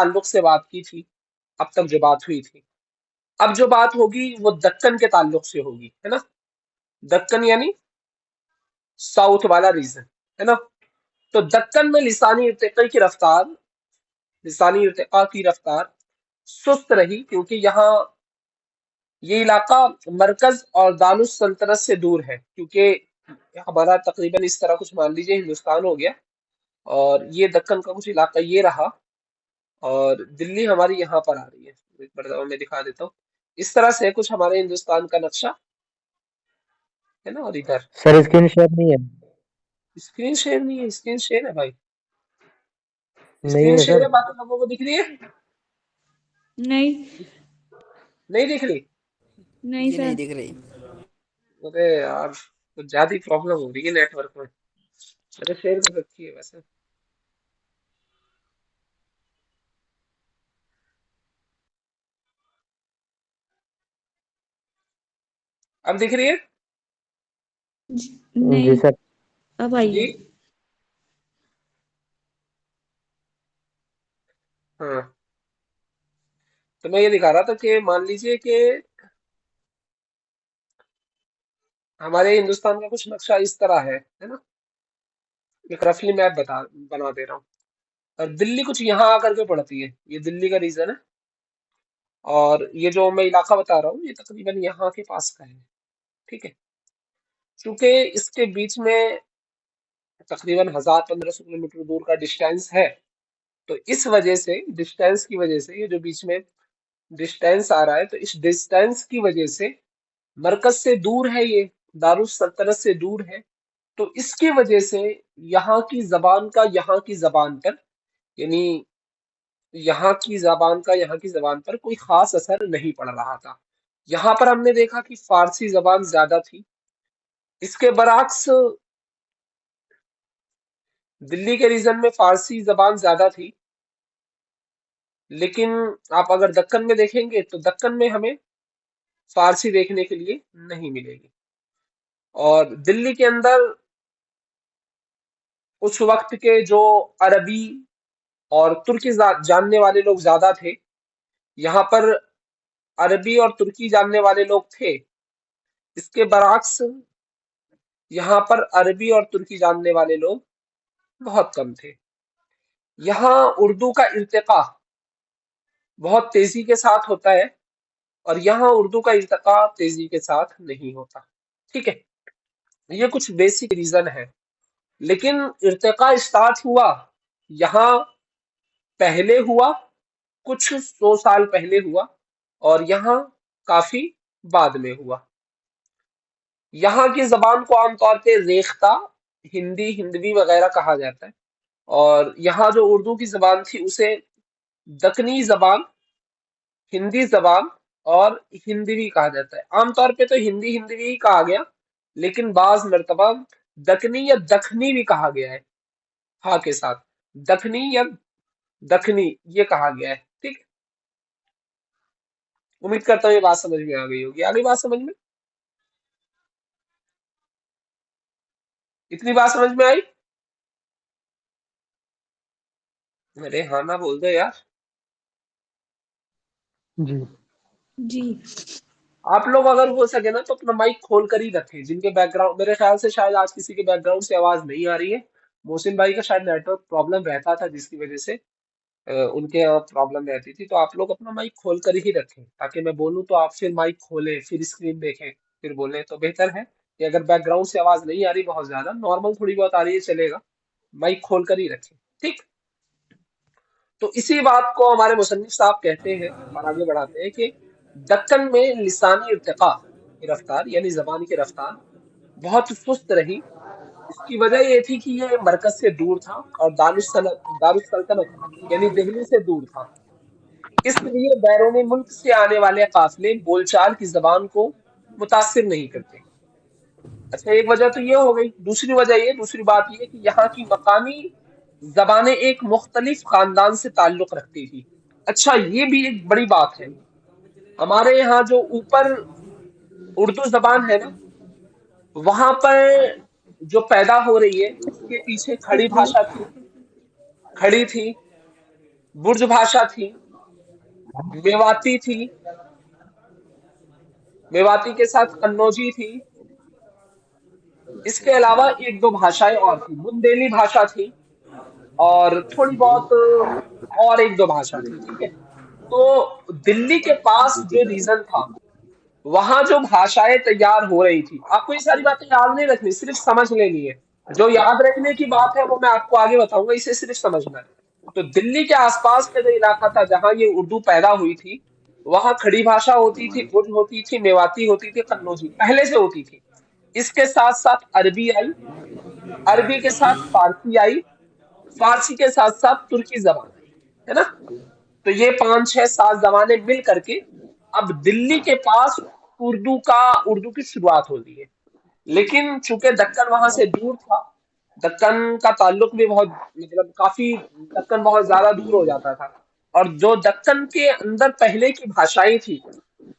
ताल्लुक से बात की थी अब तक जो बात हुई थी। अब जो बात होगी वो दक्कन के ताल्लुक से होगी, है ना। दक्कन यानी साउथ वाला रीजन, है ना। तो दक्कन में लिसानी इर्तिका की रफ्तार, लिसानी इर्तिका की रफ्तार सुस्त रही, क्योंकि यहाँ ये इलाका मरकज और दारुस सल्तनत से दूर है। क्योंकि हमारा तकरीबन इस तरह कुछ मान लीजिए हिंदुस्तान हो गया, और ये दक्कन का कुछ इलाका ये रहा, और दिल्ली हमारी यहाँ पर आ रही है। एक बार मैं दिखा देता हूँ। इस तरह से कुछ हमारे हिंदुस्तान का नक्शा है ना। और इधर सर स्क्रीन शेयर नहीं है? स्क्रीन शेयर नहीं है? स्क्रीन शेयर है भाई, नहीं स्क्रीन है शेयर सर। है। बाकी लोगों को दिख रही है? नहीं, नहीं दिख रही? नहीं जी नहीं सर। दिख रही। अरे यार, कुछ ज्यादा प्रॉब्लम हो रही है नेटवर्क में। मैंने शेयर कर रखी है वैसे। अब दिख रही है? जी नहीं, सर। अब आई जी है। हाँ। तो मैं ये दिखा रहा था कि मान लीजिए कि हमारे हिंदुस्तान का कुछ नक्शा इस तरह है ना। एक रफली मैप बना दे रहा हूँ। और दिल्ली कुछ यहाँ आकर के पड़ती है, ये दिल्ली का रीजन है। और ये जो मैं इलाका बता रहा हूँ ये तकरीबन यहाँ के पास का है, ठीक है। क्योंकि इसके बीच में तकरीबन 1000-1500 किलोमीटर दूर का डिस्टेंस है, तो इस वजह से, डिस्टेंस की वजह से, ये जो बीच में डिस्टेंस आ रहा है, तो इस डिस्टेंस की वजह से मरकज से दूर है ये, दारुस सल्तनत से दूर है। तो इसकी वजह से यहाँ की जबान का यहाँ की जबान पर, यानी यहाँ की जबान पर कोई खास असर नहीं पड़ रहा था। यहाँ पर हमने देखा कि फारसी जबान ज्यादा थी। इसके बरक्स दिल्ली के रीजन में फारसी जबान ज्यादा थी, लेकिन आप अगर दक्कन में देखेंगे तो दक्कन में हमें फारसी देखने के लिए नहीं मिलेगी। और दिल्ली के अंदर उस वक्त के जो अरबी और तुर्की जानने वाले लोग ज्यादा थे, यहाँ पर अरबी और तुर्की जानने वाले लोग थे। इसके बरक्स यहाँ पर अरबी और तुर्की जानने वाले लोग बहुत कम थे। यहाँ उर्दू का इर्तिका बहुत तेजी के साथ होता है, और यहाँ उर्दू का इर्तिका तेजी के साथ नहीं होता, ठीक है। ये कुछ बेसिक रीजन है। लेकिन इर्तिका स्टार्ट हुआ यहाँ पहले हुआ, कुछ 100 साल पहले हुआ, और यहाँ काफी बाद में हुआ। यहाँ की जबान को आमतौर पे रेख्ता, हिंदी, हिंदवी वगैरह कहा जाता है। और यहाँ जो उर्दू की जबान थी उसे दक्कनी जबान, हिंदी जबान और हिंदवी कहा जाता है। आमतौर पे तो हिंदी, हिंदवी ही कहा गया, लेकिन बाज मर्तबा दक्कनी या दखनी भी कहा गया है, हा के साथ। दखनी या दखनी ये कहा गया है, ठीक। उम्मीद करता हूँ ये बात समझ में आ गई होगी। आ गई बात समझ में? इतनी बात समझ में आई? अरे हाँ ना बोल दो यार। जी जी। आप लोग अगर हो सके ना तो अपना माइक खोल कर ही रखें। जिनके बैकग्राउंड, मेरे ख्याल से शायद आज किसी के बैकग्राउंड से आवाज नहीं आ रही है। मोहसिन भाई का शायद नेटवर्क प्रॉब्लम रहता था, जिसकी वजह से उनके यहाँ प्रॉब्लम रहती थी। तो आप लोग अपना माइक खोल कर ही रखें, ताकि मैं बोलूँ तो आप फिर माइक खोलें, फिर स्क्रीन देखें, फिर बोलें, तो बेहतर है कि अगर बैकग्राउंड से आवाज नहीं आ रही बहुत ज्यादा, नॉर्मल थोड़ी बहुत आ रही है, चलेगा, माइक खोल कर ही रखें, ठीक। तो इसी बात को हमारे मुसन्निफ साहब कहते हैं और आगे बढ़ाते हैं कि दक्कन में लिसानी इर्तिका की रफ्तार, यानी जबान की रफ्तार बहुत सुस्त रही। इसकी वजह ये थी कि ये मरकज से दूर था, और दारुस सल्तनत यानी दिल्ली से दूर था। इसलिए बैरून मुल्क से आने वाले काफिले बोलचाल की जबान को मुतासिर नहीं करते। अच्छा, एक वजह तो ये हो गई। दूसरी बात ये कि यहाँ की मकामी जबानें एक मुख्तलिफ खानदान से ताल्लुक रखती थी। अच्छा, ये भी एक बड़ी बात है। हमारे यहाँ जो ऊपर उर्दू जबान है ना, वहां पर जो पैदा हो रही है, इसके पीछे खड़ी भाषा थी, खड़ी थी, बुर्ज भाषा थी, मेवाती थी, मेवाती के साथ कन्नौजी थी। इसके अलावा एक दो भाषाएं और थी, बुंदेली भाषा थी, और थोड़ी बहुत और एक दो भाषा थी। ठीक है। तो दिल्ली के पास जो रीजन था, वहां जो भाषाएं तैयार हो रही थी, आपको ये सारी बातें याद नहीं रखनी, सिर्फ समझ लेनी है। जो याद रखने की बात है वो मैं आपको आगे बताऊंगा, इसे सिर्फ समझना है। तो दिल्ली के आसपास का जो इलाका था जहां ये उर्दू पैदा हुई थी, वहां खड़ी भाषा होती थी, बुर्ज होती थी, मेवाती होती थी, कन्नौजी पहले से होती थी। इसके साथ साथ अरबी आई, अरबी के साथ फारसी आई, फारसी के साथ साथ तुर्की जबान आई, है ना। तो ये पांच छह सात जबानें मिल करके अब दिल्ली के पास उर्दू की शुरुआत होती है। लेकिन चूंकि दक्कन वहां से दूर था, दक्कन का ताल्लुक भी बहुत, मतलब काफी, दक्कन बहुत ज्यादा दूर हो जाता था। और जो दक्कन के अंदर पहले की भाषाएं थी,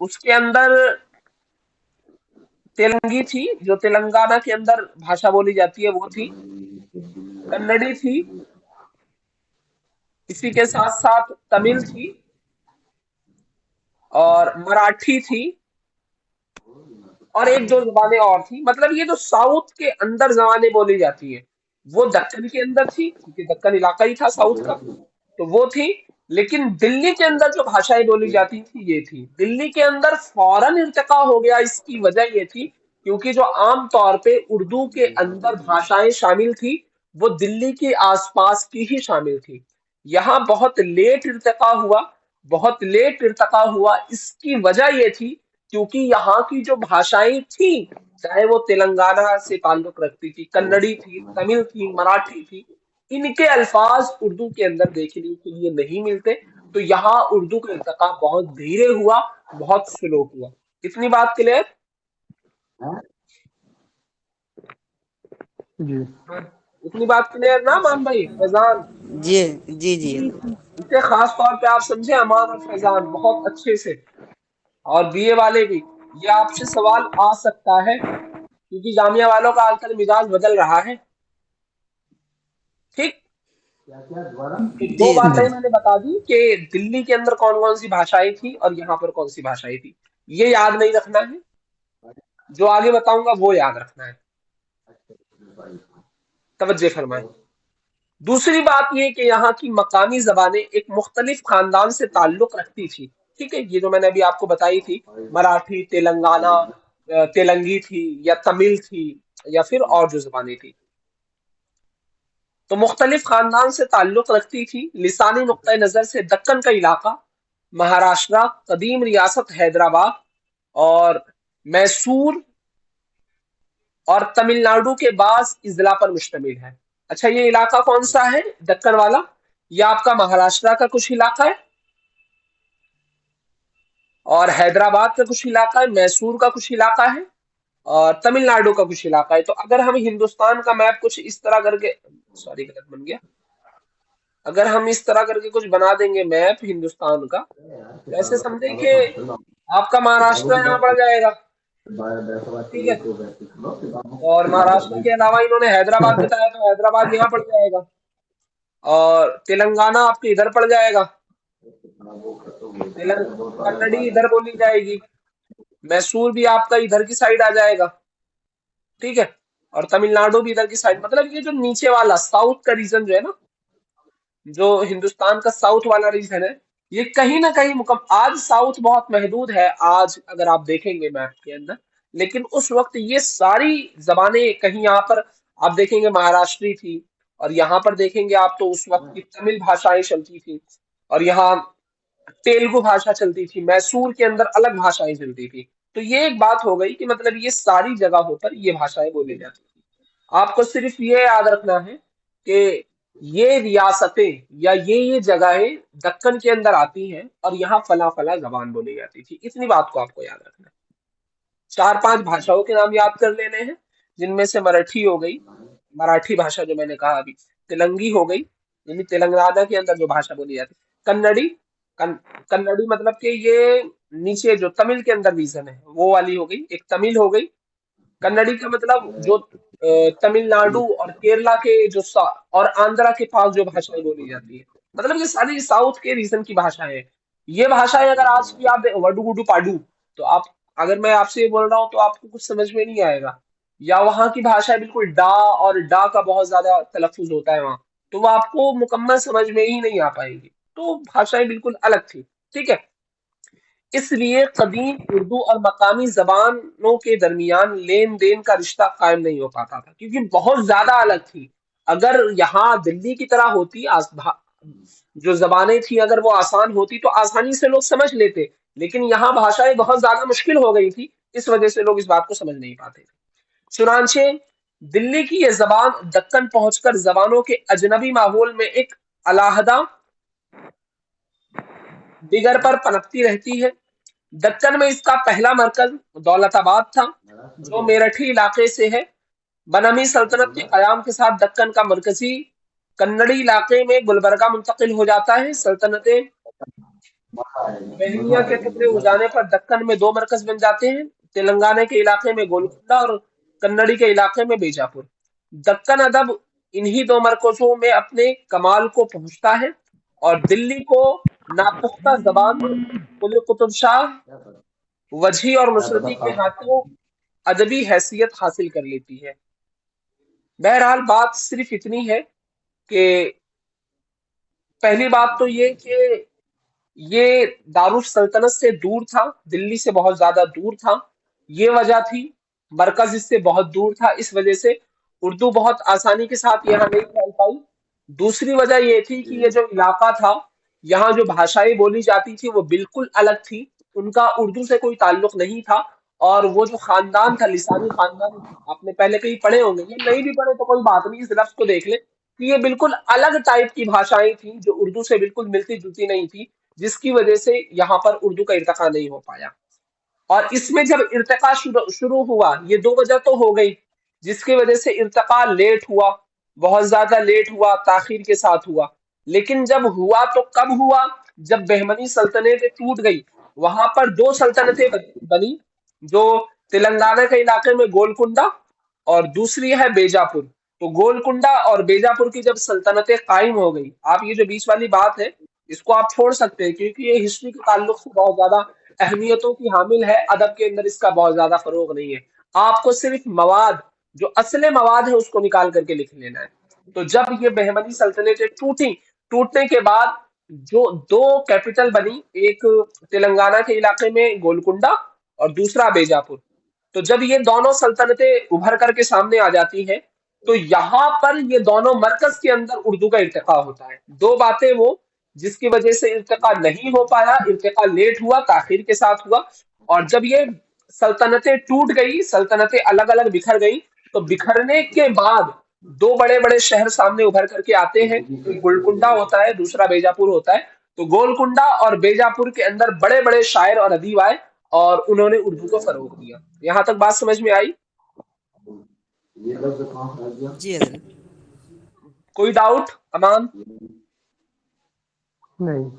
उसके अंदर तेलंगी थी, जो तेलंगाना के अंदर भाषा बोली जाती है वो थी, कन्नड़ी थी, इसी के साथ साथ तमिल थी, और मराठी थी, और एक दो जबानें और थी। मतलब ये जो साउथ के अंदर जबानें बोली जाती है, वो दक्कन के अंदर थी, क्योंकि दक्कन इलाका ही था साउथ का, तो वो थी। लेकिन दिल्ली के अंदर जो भाषाएं बोली जाती थी, ये थी। दिल्ली के अंदर फौरन इर्तिका हो गया, इसकी वजह ये थी क्योंकि जो आम तौर पे उर्दू के अंदर भाषाएं शामिल थी, वो दिल्ली के आसपास की ही शामिल थी। यहाँ बहुत लेट इर्तिका हुआ, बहुत लेट इर्तिका हुआ। इसकी वजह ये थी क्योंकि यहाँ की जो भाषाएं थी, चाहे वो तेलंगाना से ताल्लुक रखती थी, कन्नड़ी थी, तमिल थी, मराठी थी, इनके अल्फाज उर्दू के अंदर देखने के लिए नहीं मिलते। तो यहाँ उर्दू का इर्तिका बहुत धीरे हुआ, बहुत स्लो हुआ। इतनी बात क्लियर? जी इतनी बात क्लियर ना मान भाई, फैजान? जी जी जी। जी जी इसे खास तौर पे आप समझे, अमान और फैजान, बहुत अच्छे से। और बीए वाले भी, ये आपसे सवाल आ सकता है, क्योंकि जामिया वालों का आजकल मिजाज बदल रहा है। ठीक। तो दो जी बातें मैंने बता दी कि दिल्ली के अंदर कौन कौन सी भाषाएं थी और यहाँ पर कौन सी भाषाएं थी। ये याद नहीं रखना है, जो आगे बताऊंगा वो याद रखना है। तवज्जो फरमाएं। दूसरी बात ये कि यहाँ की मकामी जबानें एक मुख्तलिफ खानदान से ताल्लुक रखती थी। ठीक है, ये जो मैंने अभी आपको बताई थी, मराठी, तेलंगाना, तेलंगी थी, या तमिल थी, या फिर और जो जबानें थी, तो मुख्तलिफ खानदान से ताल्लुक रखती थी। लिसानी नुक्ता नजर से दक्कन का इलाका, महाराष्ट्र, कदीम रियासत हैदराबाद, और मैसूर, और तमिलनाडु के बाद इजला पर मुश्तमिल है। अच्छा, ये इलाका कौन सा है दक्कन वाला? ये आपका महाराष्ट्र का कुछ इलाका है, और हैदराबाद का कुछ इलाका है, मैसूर का कुछ इलाका है, और तमिलनाडु का कुछ इलाका है। तो अगर हम हिंदुस्तान का मैप कुछ इस तरह करके, सॉरी गलत बन गया, अगर हम इस तरह करके कुछ बना देंगे मैप हिंदुस्तान का, तो ऐसे समझे कि आपका महाराष्ट्र यहाँ पड़ जाएगा। ठीक है। और महाराष्ट्र के अलावा इन्होंने हैदराबाद बताया, तो हैदराबाद यहाँ पड़ जाएगा, और तेलंगाना आपके इधर पड़ जाएगा, तेलंग कन्नड़ी इधर बोली जाएगी, मैसूर भी आपका इधर की साइड आ जाएगा। ठीक है। और तमिलनाडु भी इधर की साइड, मतलब ये जो नीचे वाला साउथ का रीजन जो है ना, जो हिंदुस्तान का साउथ वाला रीजन है, ये कहीं ना कहीं आज साउथ बहुत महदूद है आज अगर आप देखेंगे मैप के अंदर। लेकिन उस वक्त ये सारी जबानें कहीं यहाँ पर आप देखेंगे महाराष्ट्री थी, और यहाँ पर देखेंगे आप तो उस वक्त की तमिल भाषाएं चलती थी, और यहाँ तेलुगु भाषा चलती थी, मैसूर के अंदर अलग भाषाएं चलती थी। तो ये एक बात हो गई कि मतलब ये सारी जगहों पर ये भाषाएं बोली जाती थी। आपको सिर्फ ये याद रखना है कि ये रियासतें या ये जगहें दक्कन के अंदर आती हैं, और यहाँ फला फला जबान बोली जाती थी। इतनी बात को आपको याद रखना है। चार पांच भाषाओं के नाम याद कर लेने हैं, जिनमें से मराठी हो गई, मराठी भाषा जो मैंने कहा अभी, तेलंगी हो गई, यानी तेलंगाना के अंदर जो भाषा बोली जाती है, कन्नड़ी, कन्नड़ी मतलब कि ये नीचे जो तमिल के अंदर रीजन है वो वाली हो गई, एक तमिल हो गई। कन्नड़ी का मतलब जो तमिलनाडु और केरला के जो और आंध्रा के पास जो भाषाएं बोली जाती है, मतलब ये सारी साउथ के रीजन की भाषाएं हैं। ये भाषाएं अगर आज की आप वडू गुडू पाडू, तो आप, अगर मैं आपसे ये बोल रहा हूँ तो आपको कुछ समझ में नहीं आएगा। या वहाँ की भाषा बिल्कुल डा, और डा का बहुत ज्यादा तलफ्फुज होता है वहाँ, तो वो आपको मुकम्मल समझ में ही नहीं आ पाएगी। तो भाषाएं बिल्कुल अलग थी। ठीक है। इसलिए कदीम उर्दू और मकामी जबानों के दरमियान लेन देन का रिश्ता कायम नहीं हो पाता था, क्योंकि बहुत ज्यादा अलग थी। अगर यहाँ दिल्ली की तरह होती, जो जबानें थी अगर वो आसान होती तो आसानी से लोग समझ लेते, लेकिन यहाँ भाषाएं बहुत ज्यादा मुश्किल हो गई थी, इस वजह से लोग इस बात को समझ नहीं पाते थे। चुनांचे दिल्ली की ये जबान दक्कन पहुंचकर जबानों के अजनबी माहौल में एक अलाहदा दिगर पर पनपती रहती है। दक्कन में इसका पहला मरकज दौलताबाद था, जो मेरठी इलाके से है। बनमी सल्तनत के कयाम के साथ दक्कन का मरकजी कन्नड़ी इलाके में गुलबर्गा मुंतकिल हो जाता है। सल्तनत बहमिया के टुकड़े हो जाने पर दक्कन में दो मरकज बन जाते हैं, तेलंगाना के इलाके में गोलकुंडा और कन्नड़ी के इलाके में बीजापुर। दक्कन अदब इन्हीं दो मरकजों में अपने कमाल को पहुंचता है, और दिल्ली को नापुख्ता जबान कुली कुतुब शाह, वजी और नुसरती के हाथों अदबी हैसियत हासिल कर लेती है। बहरहाल बात सिर्फ इतनी है कि पहली बात तो ये कि ये दारुल सल्तनत से दूर था, दिल्ली से बहुत ज्यादा दूर था। ये वजह थी। मरकज इससे बहुत दूर था, इस वजह से उर्दू बहुत आसानी के साथ यहाँ नहीं फैल पाई। दूसरी वजह ये थी कि ये जो इलाका था, यहाँ जो भाषाएं बोली जाती थी वो बिल्कुल अलग थी। उनका उर्दू से कोई ताल्लुक नहीं था। और वो जो खानदान था, लिसानी खानदान, आपने पहले कहीं पढ़े होंगे, ये नहीं भी पढ़े तो कोई बात नहीं, इस लफ्ज को देख ले कि ये बिल्कुल अलग टाइप की भाषाएं थी, जो उर्दू से बिल्कुल मिलती जुलती नहीं थी, जिसकी वजह से यहाँ पर उर्दू का इर्तका नहीं हो पाया। और इसमें जब इर्तका शुरू शुरू हुआ, ये दो वजह तो हो गई, जिसकी वजह से इर्तका लेट हुआ, बहुत ज्यादा लेट हुआ, ताखीर के साथ हुआ। लेकिन जब हुआ तो कब हुआ? जब बहमनी सल्तनतें टूट गई। वहां पर दो सल्तनतें बनी, जो तेलंगाना के इलाके में गोलकुंडा, और दूसरी है बीजापुर। तो गोलकुंडा और बीजापुर की जब सल्तनतें कायम हो गई, आप ये जो बीच वाली बात है, इसको आप छोड़ सकते हैं, क्योंकि ये हिस्ट्री के ताल्लुक से बहुत ज्यादा अहमियतों की हामिल है, अदब के अंदर इसका बहुत ज्यादा फरोग नहीं है। आपको सिर्फ मवाद, जो असली मवाद है, उसको निकाल करके लिख लेना है। तो जब ये बहमनी सल्तनतें टूटी, टूटने के बाद जो दो कैपिटल बनी, एक तेलंगाना के इलाके में गोलकुंडा और दूसरा बीजापुर। तो जब ये दोनों सल्तनतें उभर करके सामने आ जाती हैं, तो यहाँ पर ये दोनों मरकज के अंदर उर्दू का इर्तिका होता है। दो बातें वो, जिसकी वजह से इर्तिका नहीं हो पाया, इर्तिका लेट हुआ, ताखीर के साथ हुआ। और जब ये सल्तनतें टूट गई, सल्तनतें अलग अलग बिखर गई, तो बिखरने के बाद दो बड़े बड़े शहर सामने उभर करके आते हैं। एक गोलकुंडा होता है, दूसरा बीजापुर होता है। तो गोलकुंडा और बीजापुर के अंदर बड़े बड़े शायर और अदीब आए, और उन्होंने उर्दू को फरोग दिया। यहाँ तक बात समझ में आई? जी हजरत। कोई डाउट अमान? नहीं।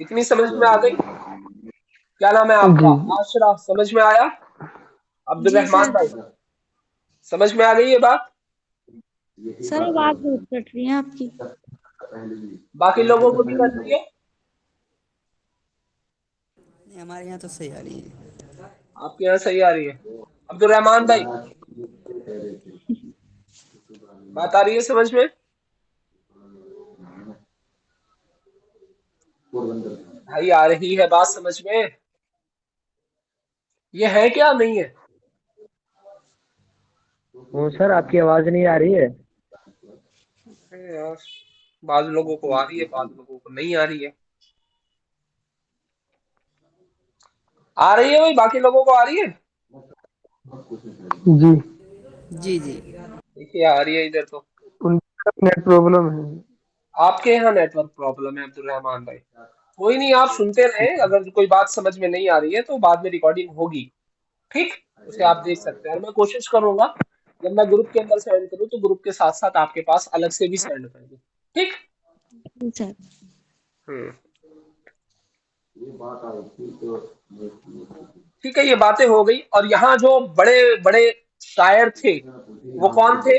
इतनी समझ में आ गई? क्या नाम है जी। आपका? आशरा, समझ में आया? अब्दुल जी रहमान सर। भाई, समझ में आ गई ये बात? सर आवाज बहुत कट रही है आपकी। बाकी लोगों को भी कर रही है? नहीं, हमारे यहाँ तो सही आ रही है। आपके यहाँ सही आ रही है? अब्दुल रहमान भाई, बात आ रही है समझ में? भाई आ रही है बात समझ में? ये है क्या नहीं है? वो सर आपकी आवाज नहीं आ रही है। अरे यार, बाद लोगों को आ रही है, बाद लोगों को नहीं आ रही है। आ रही है भाई, बाकी लोगों को आ रही है? जी। जी जी। देखिए आ रही है इधर तो। उनका नेट प्रॉब्लम है। आपके यहाँ नेटवर्क प्रॉब्लम है अब्दुल रहमान भाई। कोई नहीं, आप सुनते रहे, अगर कोई बात समझ में नहीं आ रही है तो बाद में रिकॉर्डिंग होगी। ठीक, उसे आप देख सकते हैं, और मैं कोशिश करूंगा जब मैं ग्रुप के अंदर सेंड करूँ तो ग्रुप के साथ साथ आपके पास अलग से भी सेंड कर दूं। ठीक। जी सर। हम्म। ठीक है, ये बातें हो गई। और यहाँ जो बड़े बड़े शायर थे, वो कौन थे?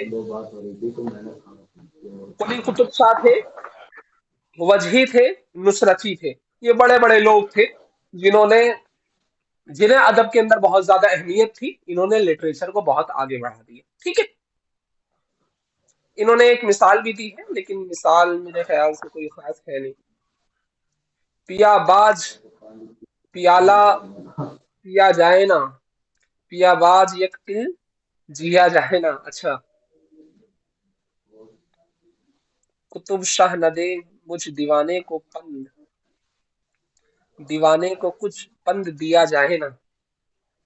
कुली कुतुब शाह थे, वजही थे, नुसरती थे। ये बड़े बड़े लोग थे जिन्हें अदब के अंदर बहुत ज्यादा अहमियत थी। इन्होंने लिटरेचर को बहुत आगे बढ़ा दिया। ठीक है, इन्होंने एक मिसाल भी दी है, लेकिन मिसाल मेरे ख्याल से कोई खास है नहीं। पिया बाज पियाला पिया जाए ना, पिया बाज एक तिल जिया जाए ना। अच्छा, कुतुब शाह न दे मुझ दीवाने को कुछ पंद दिया जाए ना।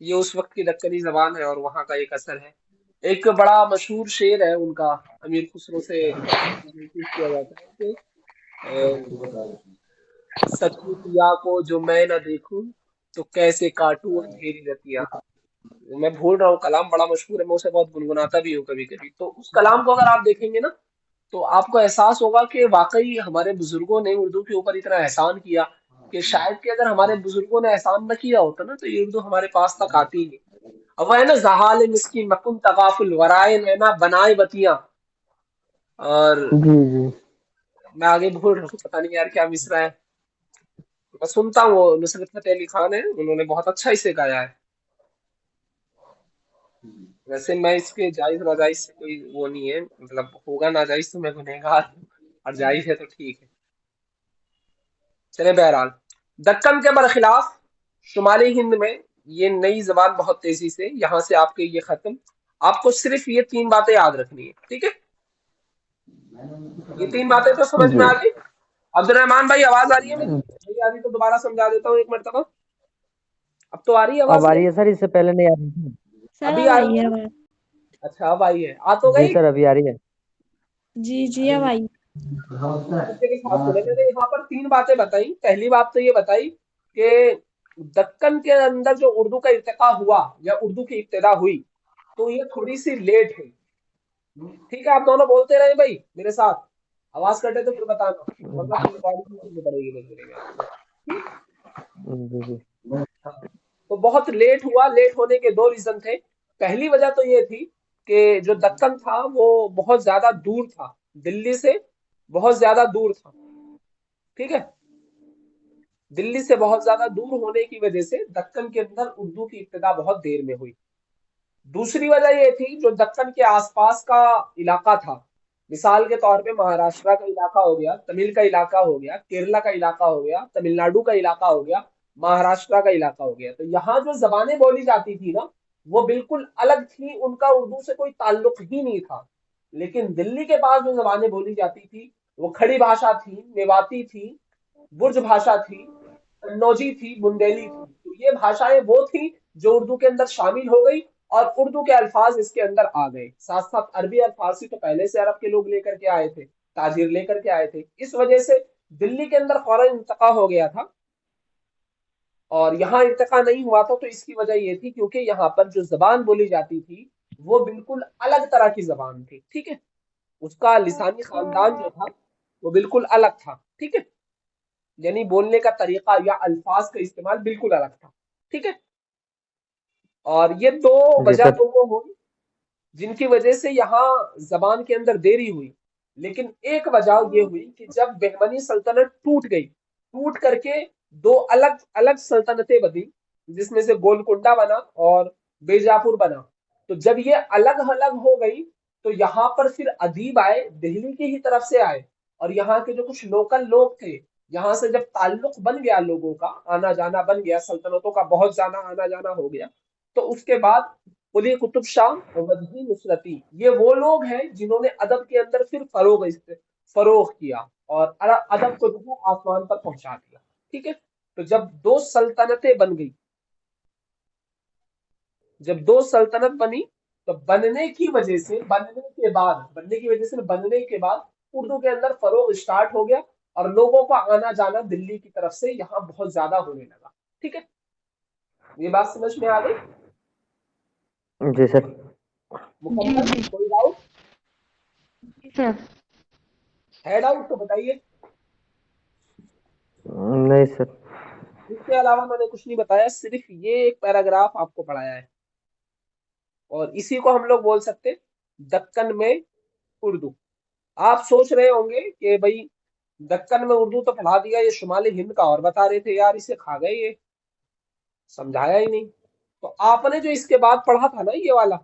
ये उस वक्त की दक्कनी जबान है और वहाँ का एक असर है। एक बड़ा मशहूर शेर है उनका, अमीर खुसरो से रिलेटेड किया जाता है कि सच्ची पिया को जो मैं न देखूं तो कैसे काटूं अंधेरी रतिया। मैं भूल रहा हूँ, कलाम बड़ा मशहूर है, मैं उसे बहुत गुनगुनाता भी हूँ कभी कभी। तो उस कलाम को अगर आप देखेंगे ना, तो आपको एहसास होगा कि वाकई हमारे बुजुर्गों ने उर्दू के ऊपर इतना एहसान किया कि शायद कि अगर हमारे बुजुर्गों ने एहसान न किया होता ना, तो ये उर्दू हमारे पास तक आती ही नहीं। अब वो है ना, जहाल मिस्की मकुन तगाफुल वराए नैना बनाए बतिया। और जी जी। मैं आगे भूल रहा हूँ, पता नहीं यार क्या मिसरा है। मैं सुनता हूँ, वो नुसरत फतेह अली खान है, उन्होंने बहुत अच्छा इसे गाया है। वैसे मैं इसके जायज नाजायज से कोई वो नहीं है, मतलब होगा नाजायज तो मैं गुनहगार हूँ, और जायज है तो ठीक है। चले बहरहाल, दक्कन के बरखिलाफ शुमाली हिंद में ये नई जबान बहुत तेजी से, यहाँ से आपके ये खत्म। आपको सिर्फ ये 3 बातें याद रखनी है। ठीक है, ये 3 बातें तो समझ में जी। आ गई। अब्दुलरहमान भाई, आवाज आ रही है मेरी? नहीं आ रही तो दोबारा समझा देता हूँ एक मरतबा। अब तो आ रही है अब आवाज आ रही मेरी? है सर, इससे पहले नहीं आ रही थी। सर अभी अब आ आई रही है है ना? आवाज। अच्छा, अब आई है, आ तो जी गई। सर, अभी आ रही है। जी जी अरे अब आई। तो मेरे साथ सुने, मैंने यहाँ पर 3 बातें बताई। पहली बात तो ये बताई कि दक्कन के अंदर जो उर्दू का इर्तिका हुआ या उर्दू की इब्तिदा हुई, तो ये थोड़ी सी लेट है। ठीक है, आप दोनों बोलते रहे भाई मेरे साथ। आवाज कटे तो फिर बताना, वरना फिर रिकॉर्डिंग सुननी पड़ेगी मेरे मेरे में आपको। ठीक। जी जी। हाँ, तो बहुत लेट हुआ। लेट होने के 2 रीजन थे। पहली वजह तो ये थी कि जो दक्कन था वो बहुत ज्यादा दूर था, दिल्ली से बहुत ज्यादा दूर था। ठीक है, दिल्ली से बहुत ज्यादा दूर होने की वजह से दक्कन के अंदर उर्दू की इब्तिदा बहुत देर में हुई। दूसरी वजह ये थी, जो दक्कन के आसपास का इलाका था, मिसाल के तौर पे महाराष्ट्र का इलाका हो गया, तमिल का इलाका हो गया, केरला का इलाका हो गया, तमिलनाडु का इलाका हो गया, महाराष्ट्र का इलाका हो गया, तो यहाँ जो जबानें बोली जाती थी ना, वो बिल्कुल अलग थी, उनका उर्दू से कोई ताल्लुक ही नहीं था। लेकिन दिल्ली के पास जो जबानें बोली जाती थी, वो खड़ी भाषा थी, मेवाती थी, बुर्ज भाषा थी, कन्नौजी थी, बुंदेली थी। तो ये भाषाएं वो थी जो उर्दू के अंदर शामिल हो गई, और उर्दू के अल्फाज इसके अंदर आ गए। साथ साथ अरबी और फारसी तो पहले से अरब के लोग लेकर के आए थे, ताजिर लेकर के आए थे। इस वजह से दिल्ली के अंदर फौरन इंतका हो गया था, और यहाँ इंतका नहीं हुआ था। तो इसकी वजह ये थी क्योंकि यहाँ पर जो जबान बोली जाती थी वो बिल्कुल अलग तरह की जबान थी। ठीक है, उसका लिसानी खानदान जो था वो बिल्कुल अलग था। ठीक है, यानी बोलने का तरीका या अल्फाज का इस्तेमाल बिल्कुल अलग था। ठीक है, और ये 2 जी वजह सर। तो वो हुई जिनकी वजह से यहाँ जबान के अंदर देरी हुई। लेकिन एक वजह ये हुई कि जब बहमनी सल्तनत टूट गई, टूट करके 2 अलग अलग सल्तनतें बनी, जिसमें से गोलकुंडा बना और बीजापुर बना। तो जब ये अलग अलग हो गई, तो यहाँ पर फिर अदीब आए, दिल्ली की ही तरफ से आए, और यहाँ के जो कुछ लोकल लोग थे, यहाँ से जब ताल्लुक बन गया, लोगों का आना जाना बन गया, सल्तनतों का बहुत ज्यादा आना जाना हो गया, तो उसके बाद कुली कुतुब शाह और वजही नुसरती, ये वो लोग हैं जिन्होंने अदब के अंदर फिर फरोग किया, और अदब को जो है आसमान पर पहुंचा दिया। ठीक है, तो जब 2 सल्तनतें बन गई, जब 2 सल्तनत बनी, तो बनने की वजह से बनने के बाद उर्दू के अंदर फरोग स्टार्ट हो गया, और लोगों का आना जाना दिल्ली की तरफ से यहाँ बहुत ज्यादा होने लगा। ठीक है, ये बात समझ में आ गई? जी सर। जी मुकम्मल? जी कोई डाउट सर। है? डाउट तो बताइए। नहीं सर। इसके अलावा मैंने कुछ नहीं बताया, सिर्फ ये एक पैराग्राफ आपको पढ़ाया है, और इसी को हम लोग बोल सकते दक्कन में उर्दू। आप सोच रहे होंगे कि भाई दक्कन में उर्दू तो पढ़ा दिया, ये शुमाली हिंद का और बता रहे थे यार, इसे खा गए ये, समझाया ही नहीं। तो आपने जो इसके बाद पढ़ा था ना ये वाला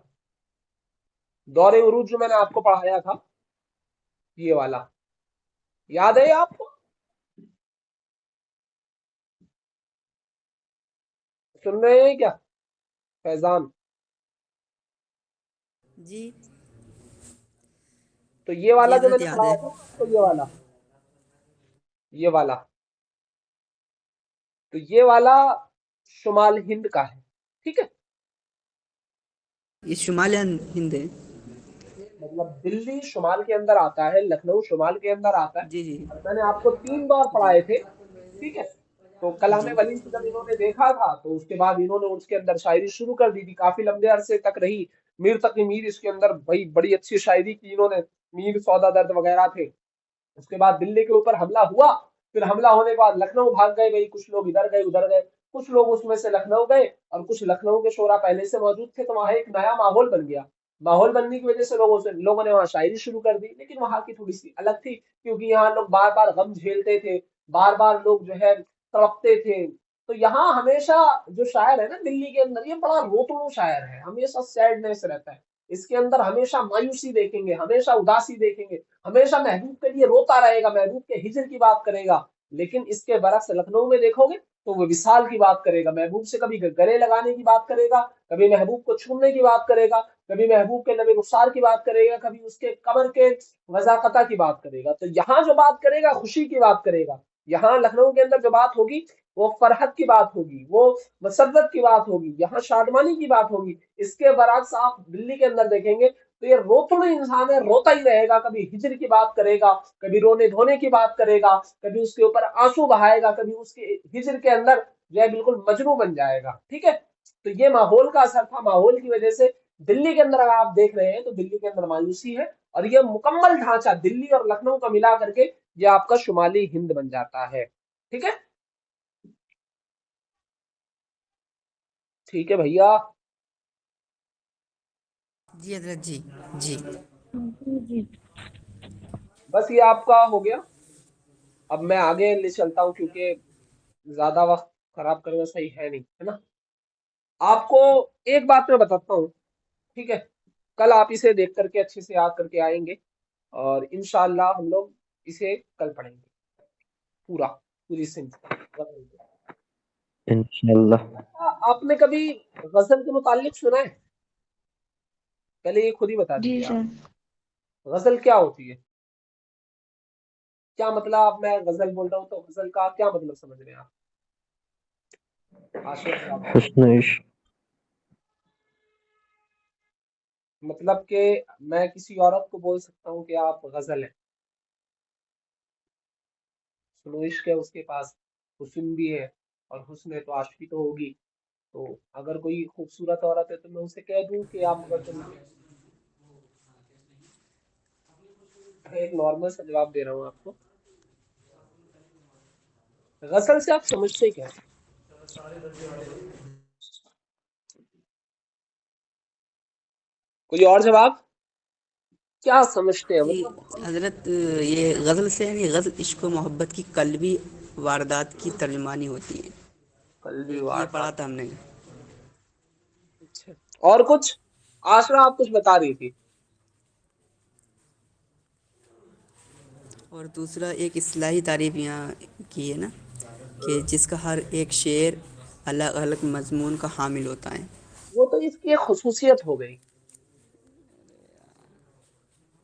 दौरे उरूज जो मैंने आपको पढ़ाया था, ये वाला याद है आपको? सुन रहे हैं क्या फैजान? जी तो ये जी वाला जो हजरत मैंने याद पढ़ाया है। था आपको, ये वाला तो ये वाला शुमाल हिंद का है, ठीक है। ये शुमालियन हिंद है। मतलब दिल्ली शुमाल के अंदर आता है, लखनऊ शुमाल के अंदर आता है। जी जी और मैंने आपको 3 बार जी पढ़ाए थे, ठीक है। तो कलाम जी वली से जब इन्होंने देखा था तो उसके बाद इन्होंने उसके अंदर शायरी शुरू कर दी थी, काफी लंबे अरसे तक रही। मीर तकी मीर इसके अंदर भाई बड़ी अच्छी शायरी की इन्होंने, मीर सौदा दर्द वगैरह थे। उसके बाद दिल्ली के ऊपर हमला हुआ, फिर हमला होने के बाद लखनऊ भाग गए भाई, कुछ लोग इधर गए उधर गए, कुछ लोग उसमें से लखनऊ गए और कुछ लखनऊ के शोरा पहले से मौजूद थे, तो वहां एक नया माहौल बन गया। माहौल बनने की वजह से लोगों ने वहां शायरी शुरू कर दी, लेकिन वहां की थोड़ी सी अलग थी, क्योंकि यहाँ लोग बार बार गम झेलते थे, बार बार लोग जो है तड़पते थे। तो यहाँ हमेशा जो शायर है ना दिल्ली के अंदर, ये बड़ा रोतड़ू शायर है, हमेशा सैडनेस रहता है इसके अंदर, हमेशा मायूसी देखेंगे, हमेशा उदासी देखेंगे, हमेशा महबूब के लिए रोता रहेगा, महबूब के हिजर की बात करेगा। लेकिन इसके बरक्स लखनऊ में देखोगे तो वो विशाल की बात करेगा, महबूब से कभी गले लगाने की बात करेगा, कभी महबूब को छूने की बात करेगा, कभी महबूब के लबे रुखसार की बात करेगा, कभी उसके कमर के वजाकता की बात करेगा। तो यहाँ जो बात करेगा खुशी की बात करेगा, यहाँ लखनऊ के अंदर जो बात होगी वो फरहत की बात होगी, वो मसरत की बात होगी, यहाँ शादमानी की बात होगी। इसके बरक्स आप दिल्ली के अंदर देखेंगे तो ये रोतड़ू इंसान है, रोता ही रहेगा, कभी हिजर की बात करेगा, कभी रोने धोने की बात करेगा, कभी उसके ऊपर आंसू बहाएगा, कभी उसके हिजर के अंदर जो है बिल्कुल मजनू बन जाएगा, ठीक है। तो ये माहौल का असर था, माहौल की वजह से दिल्ली के अंदर अगर आप देख रहे हैं तो दिल्ली के अंदर मायूसी है, और ये मुकम्मल ढांचा दिल्ली और लखनऊ का मिला करके ये आपका शुमाली हिंद बन जाता है, ठीक है। ठीक है भैया, जी हजरत जी जी। जी जी। बस ये आपका हो गया। अब मैं आगे ले चलता हूँ, क्योंकि ज्यादा वक्त खराब करना सही है नहीं, है ना। आपको एक बात मैं बताता हूँ, ठीक है। कल आप इसे देख करके अच्छे से याद करके आएंगे, और इंशाअल्लाह हम लोग इसे कल पढ़ेंगे पूरा, पूरी सिंध। इंशाल्लाह। आपने कभी गजल के मुतालिक सुना है? पहले ये खुद ही बता जी दीजिए आप, सर। गजल क्या होती है? क्या मतलब, आप मैं गजल बोल रहा हूँ तो गजल का क्या मतलब समझ रहे हैं आप? आशिफ साहब, हुस्न इश्क। मतलब कि मैं किसी औरत को बोल सकता हूँ कि आप गजल है, सुनो इश्क है उसके पास, हुस्न भी है, और हुस्न है तो आशिकी तो होगी। तो अगर कोई खूबसूरत औरत है तो मैं उसे कह दूं कि आप गजल है। मैं एक नॉर्मल सा जवाब दे रहा हूँ आपको, गजल से आप समझते क्या हैं? कोई और जवाब, क्या समझते हैं जी मतलब? हजरत, ये गज़ल से यानी गज़ल इश्क व मोहब्बत की कल्बी वारदात की तर्जुमानी होती है। कल्बी एक ये पढ़ा वारदात। था हमने। अच्छा, और कुछ? आशरा आप कुछ बता रही थी। और दूसरा एक इस्लाही तारीफ यहाँ की है ना, कि जिसका हर एक शेर अलग अलग मजमून का हामिल होता है। वो तो इसकी एक खुसूसियत हो गई।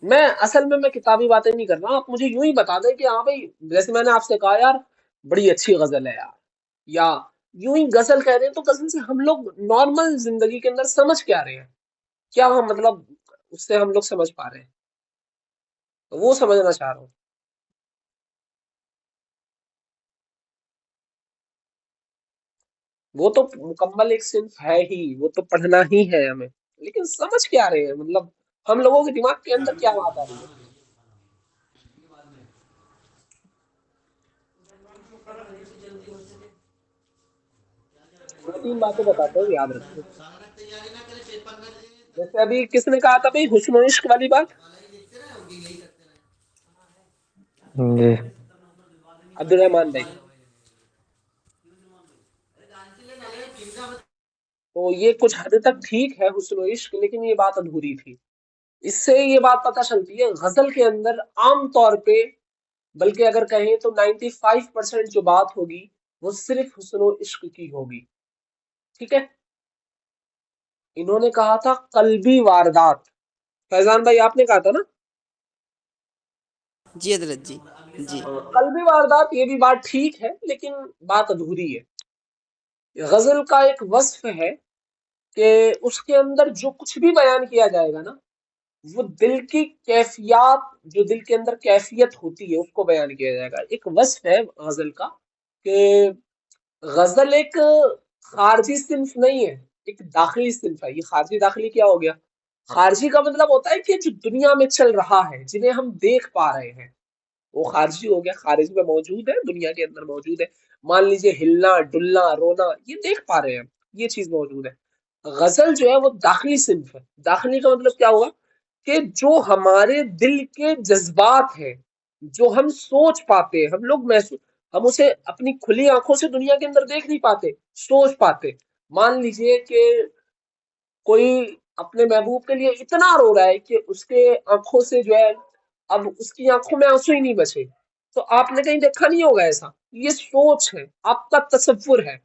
मैं असल में मैं किताबी बातें नहीं कर रहा, आप मुझे यूं ही बता दें कि हाँ भाई, जैसे मैंने आपसे कहा यार बड़ी अच्छी गजल है यार, या यूं ही गजल कह रहे हैं, तो गजल से हम लोग नॉर्मल जिंदगी के अंदर समझ क्या रहे हैं, क्या हम मतलब उससे हम लोग समझ पा रहे हैं, तो वो समझना चाह रहा हूँ। वो तो मुकम्मल एक सिंफ है ही, वो तो पढ़ना ही है हमें, लेकिन समझ क्या रहे हैं, मतलब हम लोगों के दिमाग के अंदर क्या बात आ रही है। दो तीन बातें बताता हूँ, याद रखिए। जैसे अभी किसने कहा था भाई, हुस्न और इश्क वाली बात? जी عبدالرحمان بھائی، تو یہ کچھ حد تک ٹھیک ہے حسن و عشق، لیکن یہ بات ادھوری تھی. اس سے یہ بات پتہ چلتی ہے غزل کے اندر عام طور پہ، بلکہ اگر کہیں تو 95% جو بات ہوگی وہ صرف حسن و عشق کی ہوگی. ٹھیک ہے. انہوں نے کہا تھا قلبی واردات. فیضان بھائی آپ نے کہا تھا نا جی حضرت جی. جی قلبی واردات، یہ بھی بات ٹھیک ہے لیکن بات ادھوری ہے. غزل کا ایک وصف ہے کہ اس کے اندر جو کچھ بھی بیان کیا جائے گا نا، وہ دل کی کیفیات، جو دل کے اندر کیفیت ہوتی ہے اس کو بیان کیا جائے گا. ایک وصف ہے غزل کا کہ غزل ایک خارجی صنف نہیں ہے، ایک داخلی صنف ہے. یہ خارجی داخلی کیا ہو گیا؟ خارجی کا مطلب ہوتا ہے کہ جو دنیا میں چل رہا ہے، جنہیں ہم دیکھ پا رہے ہیں، وہ خارجی ہو گیا. خارج میں موجود ہے، دنیا کے اندر موجود ہے. مان لیجئے ہلنا ڈلنا رونا، یہ دیکھ پا رہے ہیں ہم، یہ چیز موجود ہے. غزل جو ہے وہ داخلی صنف ہے. داخلی کا مطلب کیا ہوگا؟ کہ جو ہمارے دل کے جذبات ہیں، جو ہم سوچ پاتے ہیں، ہم لوگ محسوس، ہم اسے اپنی کھلی آنکھوں سے دنیا کے اندر دیکھ نہیں پاتے، سوچ پاتے. مان لیجئے کہ کوئی اپنے محبوب کے لیے اتنا رو رہا ہے کہ اس کے آنکھوں سے جو ہے، اب اس کی آنکھوں میں آنسو ہی نہیں بچے، تو آپ نے کہیں دیکھا نہیں ہوگا ایسا. یہ سوچ ہے، آپ کا تصور ہے،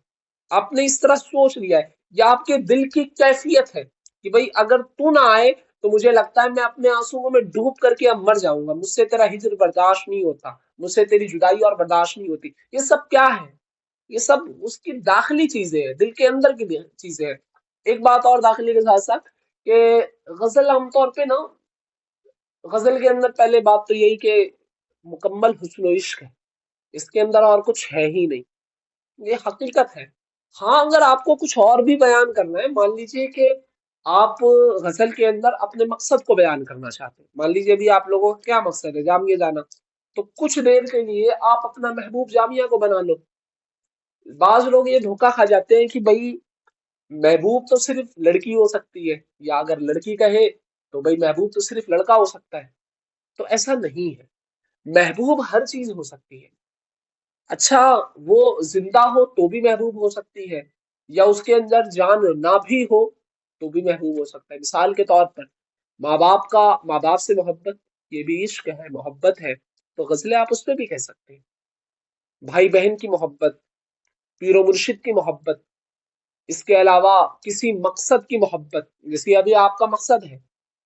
آپ نے اس طرح سوچ لیا ہے، یا آپ کے دل کی کیفیت ہے کہ بھئی اگر تو نہ آئے تو مجھے لگتا ہے میں اپنے آنسوؤں میں ڈوب کر کے اب مر جاؤں گا، مجھ سے تیرا ہجر برداشت نہیں ہوتا، مجھ سے تیری جدائی اور برداشت نہیں ہوتی. یہ سب کیا ہے؟ یہ سب اس کی داخلی چیزیں ہیں، دل کے اندر کی چیزیں ہیں. ایک بات اور داخلی کے ساتھ ساتھ کہ غزل عام طور پہ نا، غزل کے اندر پہلے بات تو یہی کہ مکمل حسن و عشق ہے، اس کے اندر اور کچھ ہے ہی نہیں، یہ حقیقت ہے. ہاں اگر آپ کو کچھ اور بھی بیان کرنا ہے، مان لیجئے کہ آپ غزل کے اندر اپنے مقصد کو بیان کرنا چاہتے ہیں، مان لیجئے بھی آپ لوگوں کا کیا مقصد ہے؟ جامعہ جانا، تو کچھ دیر کے لیے آپ اپنا محبوب جامعہ کو بنا لو. بعض لوگ یہ دھوکہ کھا جاتے ہیں کہ بھئی محبوب تو صرف لڑکی ہو سکتی ہے، یا اگر لڑکی کہے تو بھئی محبوب تو صرف لڑکا ہو سکتا ہے. تو ایسا نہیں ہے، محبوب ہر چیز ہو سکتی ہے. اچھا، وہ زندہ ہو تو بھی محبوب ہو سکتی ہے، یا اس کے اندر جان نہ بھی ہو تو بھی محبوب ہو سکتا ہے. مثال کے طور پر ماں باپ سے محبت، یہ بھی عشق ہے، محبت ہے، تو غزلیں آپ اس پہ بھی کہہ سکتے ہیں. بھائی بہن کی محبت، پیر و مرشد کی محبت، اس کے علاوہ کسی مقصد کی محبت، جیسے ابھی آپ کا مقصد ہے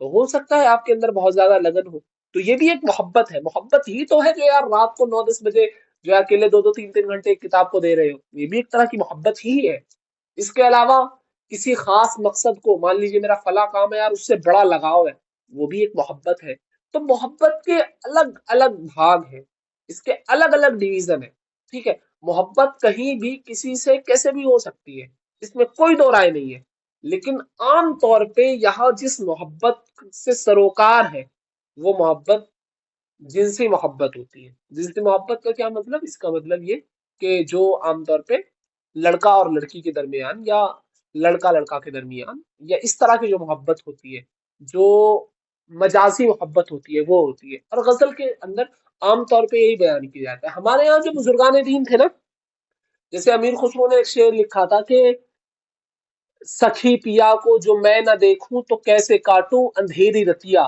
تو ہو سکتا ہے آپ کے اندر بہت زیادہ لگن ہو، تو یہ بھی ایک محبت ہے. محبت ہی تو ہے جو یار رات کو 9-10 بجے جو ہے اکیلے 2-2 3 3 گھنٹے ایک کتاب کو دے رہے ہو، یہ بھی ایک طرح کی محبت ہی ہے. اس کے علاوہ کسی خاص مقصد کو، مان لیجیے میرا فلاں کام ہے یار، اس سے بڑا لگاؤ ہے، وہ بھی ایک محبت ہے. تو محبت کے الگ الگ بھاگ ہیں، اس کے الگ الگ ڈویژن ہے. ٹھیک ہے، محبت کہیں بھی کسی سے کیسے بھی ہو سکتی ہے، اس میں کوئی دو رائے نہیں ہے. لیکن عام طور پہ یہاں جس محبت سے سروکار ہے وہ محبت جنسی محبت ہوتی ہے. جنسی محبت کا کیا مطلب؟ اس کا مطلب یہ کہ جو عام طور پہ لڑکا اور لڑکی کے درمیان، یا لڑکا لڑکا کے درمیان، یا اس طرح کی جو محبت ہوتی ہے، جو مجازی محبت ہوتی ہے، وہ ہوتی ہے. اور غزل کے اندر عام طور پہ یہی بیان کیا جاتا ہے. ہمارے یہاں جو بزرگان دین تھے نا، جیسے امیر خسرو نے ایک شعر لکھا تھا کہ سخی پیا کو جو میں نہ دیکھوں تو کیسے کاٹوں اندھیری رتیا.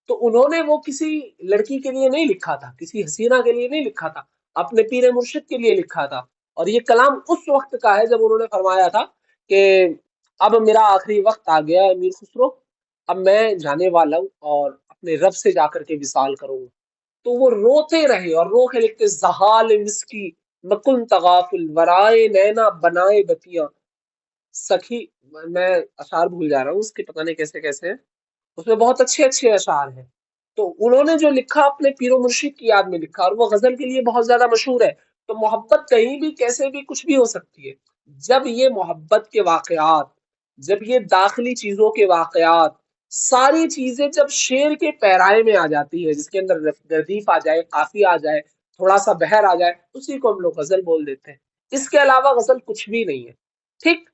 تو انہوں نے وہ کسی لڑکی کے لیے نہیں لکھا تھا، کسی حسینہ کے لیے نہیں لکھا تھا، اپنے پیر مرشد کے لیے لکھا تھا. اور یہ کلام اس وقت کا ہے جب انہوں نے فرمایا تھا کہ اب میرا آخری وقت آ گیا ہے امیر خسرو، اب میں جانے والا ہوں اور اپنے رب سے جا کر کے وصال کروں گا. تو وہ روتے رہے اور رو کے لکھتے زحال مسکی نکن تغافل ورائے نینا بنائے بتیاں. سخی، میں اشعار بھول جا رہا ہوں اس کے، پتہ نہیں کیسے کیسے ہیں، اس میں بہت اچھے اچھے اشعار ہیں. تو انہوں نے جو لکھا اپنے پیر و مرشد کی یاد میں لکھا، اور وہ غزل کے لیے بہت زیادہ مشہور ہے. تو محبت کہیں بھی کیسے بھی کچھ بھی ہو سکتی ہے. جب یہ محبت کے واقعات، جب یہ داخلی چیزوں کے واقعات، ساری چیزیں جب شعر کے پیرائے میں آ جاتی ہے، جس کے اندر ردیف آ جائے، قافیہ آ جائے، تھوڑا سا بحر آ جائے، اسی کو ہم لوگ غزل بول دیتے ہیں. اس کے علاوہ غزل کچھ بھی نہیں ہے. ٹھیک.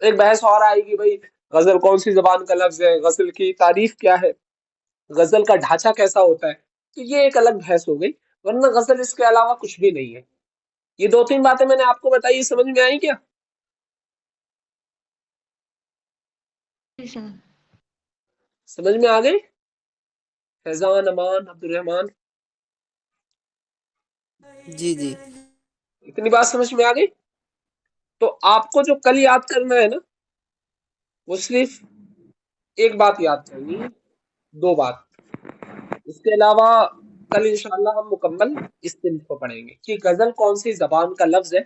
ایک بحث اور آئے گی بھائی غزل کون سی زبان کا لفظ ہے، غزل کی تعریف کیا ہے، غزل کا ڈھانچہ کیسا ہوتا ہے، تو یہ ایک الگ بحث ہو گئی. ورنہ غزل اس کے علاوہ کچھ بھی نہیں ہے. یہ 2-3 باتیں میں نے آپ کو بتائی، سمجھ میں آئی کیا؟ جی سر. سمجھ میں آ گئی؟ فیضان، امان، عبد الرحمان، جی جی اتنی بات سمجھ میں آ گئی؟ تو آپ کو جو کل یاد کرنا ہے نا، وہ صرف ایک بات یاد کرنی ہے، 2 بات. اس کے علاوہ کل انشاءاللہ ہم مکمل اس صنف کو پڑھیں گے کہ غزل کون سی زبان کا لفظ ہے.